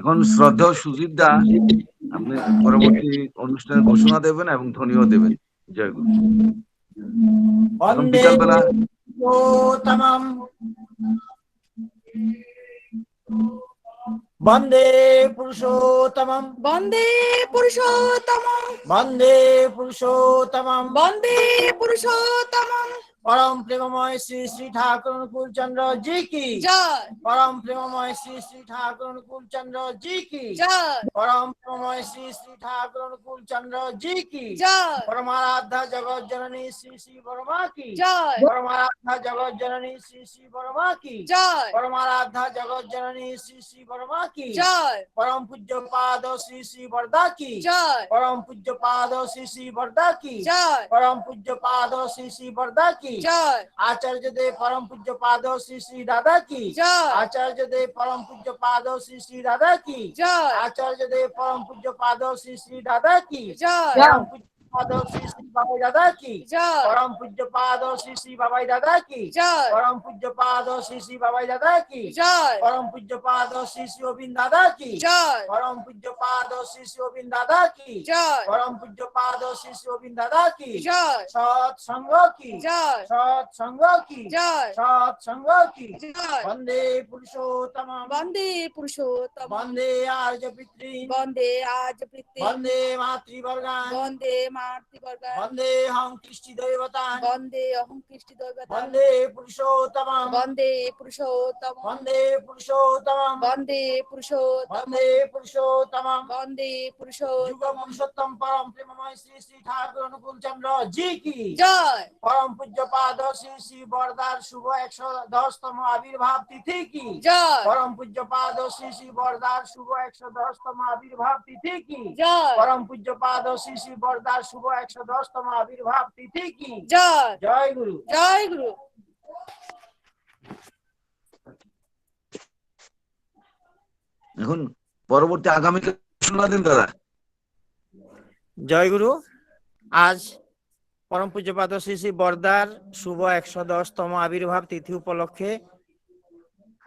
Speaker 7: এখন শ্রদ্ধেয় সুজিত দা আপনি পরবর্তী অনুষ্ঠানের ঘোষণা দেবেন এবং ধ্বনিও দেবেন। জয় গুরু। এখন বিকালবেলা
Speaker 1: বন্দে পুরুষোত্তমম
Speaker 16: বন্দে পুরুষোত্তমম
Speaker 1: বন্দে পুরুষোত্তমম
Speaker 16: বন্দে পুরুষোত্তমম
Speaker 1: परम प्रेममय श्री श्री ठाकुर अनुकूल चंद्र जी की
Speaker 16: जय
Speaker 1: परम प्रेममय श्री श्री ठाकुर अनुकूल चंद्र जी की
Speaker 16: जय
Speaker 1: परम प्रेममय श्री श्री ठाकुर अनुकूल चंद्र जी की
Speaker 16: जय
Speaker 1: परमाराध्या जगत जननी श्री श्री वर्मा की
Speaker 16: जय
Speaker 1: परमाराध्या जगत जननी श्री श्री वर्मा की
Speaker 16: जय
Speaker 1: परमाराध्या जगत जननी श्री श्री वर्मा की
Speaker 16: जय
Speaker 1: परम पूज्य पाद श्री श्री वर्दा की
Speaker 16: जय
Speaker 1: परम पूज्य पाद श्री श्री वर्दा की
Speaker 16: जय
Speaker 1: परम पूज्य पाद श्री श्री वर्दा की
Speaker 16: जय
Speaker 1: आचार्य देव परम पूज्य पाद श्री श्री दादा की
Speaker 16: जय
Speaker 1: आचार्य देव परम पूज्य पाद श्री श्री दादा की
Speaker 16: जय
Speaker 1: आचार्य देव परम पूज्य पाद श्री श्री दादा की
Speaker 16: जय
Speaker 1: परम पूज्य पाद श्री श्री बाबाई दादा की
Speaker 16: जय
Speaker 1: परम पूज्य पाद श्री श्री बाबाई दादा की
Speaker 16: जय
Speaker 1: परम पूज्य पाद श्री श्री बाबाई दादा की
Speaker 16: जय
Speaker 1: परम पूज्य पाद श्री श्री गोविंद दादा की
Speaker 16: जय
Speaker 1: परम पूज्य पाद श्री श्री गोविंद दादा की
Speaker 16: जय
Speaker 1: परम पूज्य पाद श्री श्री गोविंद दादा की
Speaker 16: जय
Speaker 1: सत्संग की
Speaker 16: जय
Speaker 1: सत्संग की
Speaker 16: जय
Speaker 1: सत्संग की
Speaker 16: जय
Speaker 1: वंदे पुरुषोत्तम
Speaker 16: वंदे पुरुषोत्तम
Speaker 1: वंदे आर्य पितृ
Speaker 16: वंदे आज प्रीति
Speaker 1: वंदे मातृवर्गान्
Speaker 16: वंदे मातृवर्ग
Speaker 1: वंदे अहं कृष्टि दैवता
Speaker 16: वंदे अहं कृष्टि दैवता
Speaker 1: वंदे पुरुषोत्तम
Speaker 16: वंदे पुरुषोत्तम
Speaker 1: वंदे पुरुषोत्तम
Speaker 16: वंदे पुरुषोत्तम
Speaker 1: वंदे पुरुषोत्तम
Speaker 16: वंदे
Speaker 1: युग
Speaker 16: पुरुषोत्तम
Speaker 1: पुरुषोत्तम परम प्रेममय श्री श्री ठाकुर अनुकूल चंद्र जी की
Speaker 16: जय
Speaker 1: परम पूज्य पाद श्री श्री बरदार शुभ 110तम आविर्भाव तिथि की
Speaker 16: जय
Speaker 1: परम पूज्य पाद श्री श्री बरदार शुभ 110तम आविर्भाव तिथि की
Speaker 16: जय
Speaker 1: परम पूज्य पाद श्री श्री बरदार शुभ 110तम आविर्भाव तिथि की
Speaker 16: जय
Speaker 1: जय गुरु।
Speaker 16: जय गुरु।
Speaker 7: এখন পরবর্তী আগামী ঘোষণা দিন দাদা।
Speaker 1: জয় গুরু। আজ परम पूज्यपाद श्री श्री बरदार शुभ 110तम आविर्भाव तिथि उपलक्षे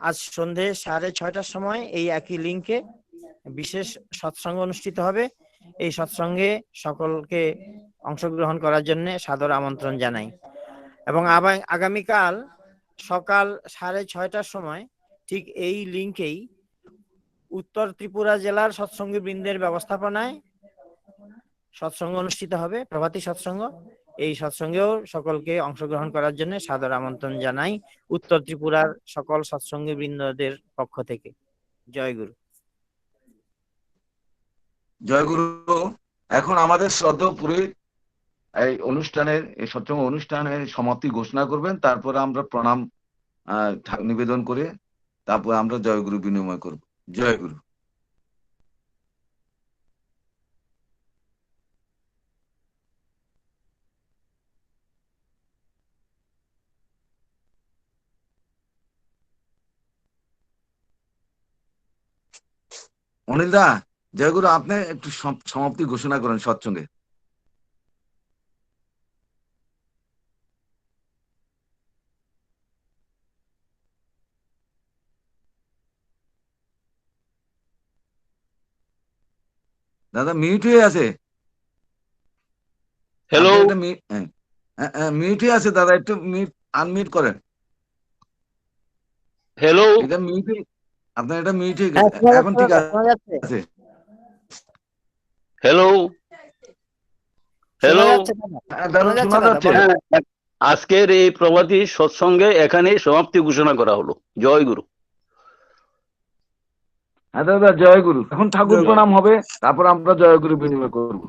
Speaker 1: आज सन्ধ্যে 6:30টার সময় এই একই লিংকে বিশেষ সৎসঙ্গ অনুষ্ঠিত হবে। এই সৎসঙ্গে সকলকে অংশগ্রহণ করার জন্য সাদর আমন্ত্রণ জানাই এবং আগামীকাল সকাল 6:30টার সময় ঠিক এই লিংকেই উত্তর ত্রিপুরা জেলার সৎসঙ্গী বৃন্দের ব্যবস্থাপনায় সৎসঙ্গ অনুষ্ঠিত হবে, প্রভাতী সৎসঙ্গ। এই সৎসঙ্গেও সকলকে অংশগ্রহণ করার জন্য সাদর আমন্ত্রণ জানাই উত্তর ত্রিপুরার সকল সৎসঙ্গী বৃন্দদের পক্ষ থেকে। জয় গুরু।
Speaker 7: জয় গুরু। এখন আমাদের শ্রদ্ধেয় পুরোহিত এই অনুষ্ঠানের এই সৎসঙ্গ অনুষ্ঠানের সমাপ্তি ঘোষণা করবেন, তারপরে আমরা প্রণাম নিবেদন করে তারপরে আমরা জয় গুরু বিনিময় করব। জয় গুরু। অনিল দা, জয়গুরু, আপনি একটু সমাপ্তি ঘোষণা করেন সৎসঙ্গে। দাদা মিউট হয়ে আছে।
Speaker 15: হ্যালো,
Speaker 7: মিউট হয়ে আছে দাদা, একটু আনমিউট করেন।
Speaker 15: হ্যালো,
Speaker 7: এটা মিউট, আপনার এটা মিউট হয়ে গেছে, এখন ঠিক আছে।
Speaker 15: হ্যালো, হ্যালো,
Speaker 7: শোনা যাচ্ছে।
Speaker 15: আজকের এই প্রভাতী সৎসঙ্গে এখানে সমাপ্তি ঘোষণা করা হলো। জয় গুরু।
Speaker 7: হ্যাঁ দাদা, জয় গুরু। এখন ঠাকুর প্রণাম হবে, তারপর আমরা জয় গুরু বিনিময় করবো।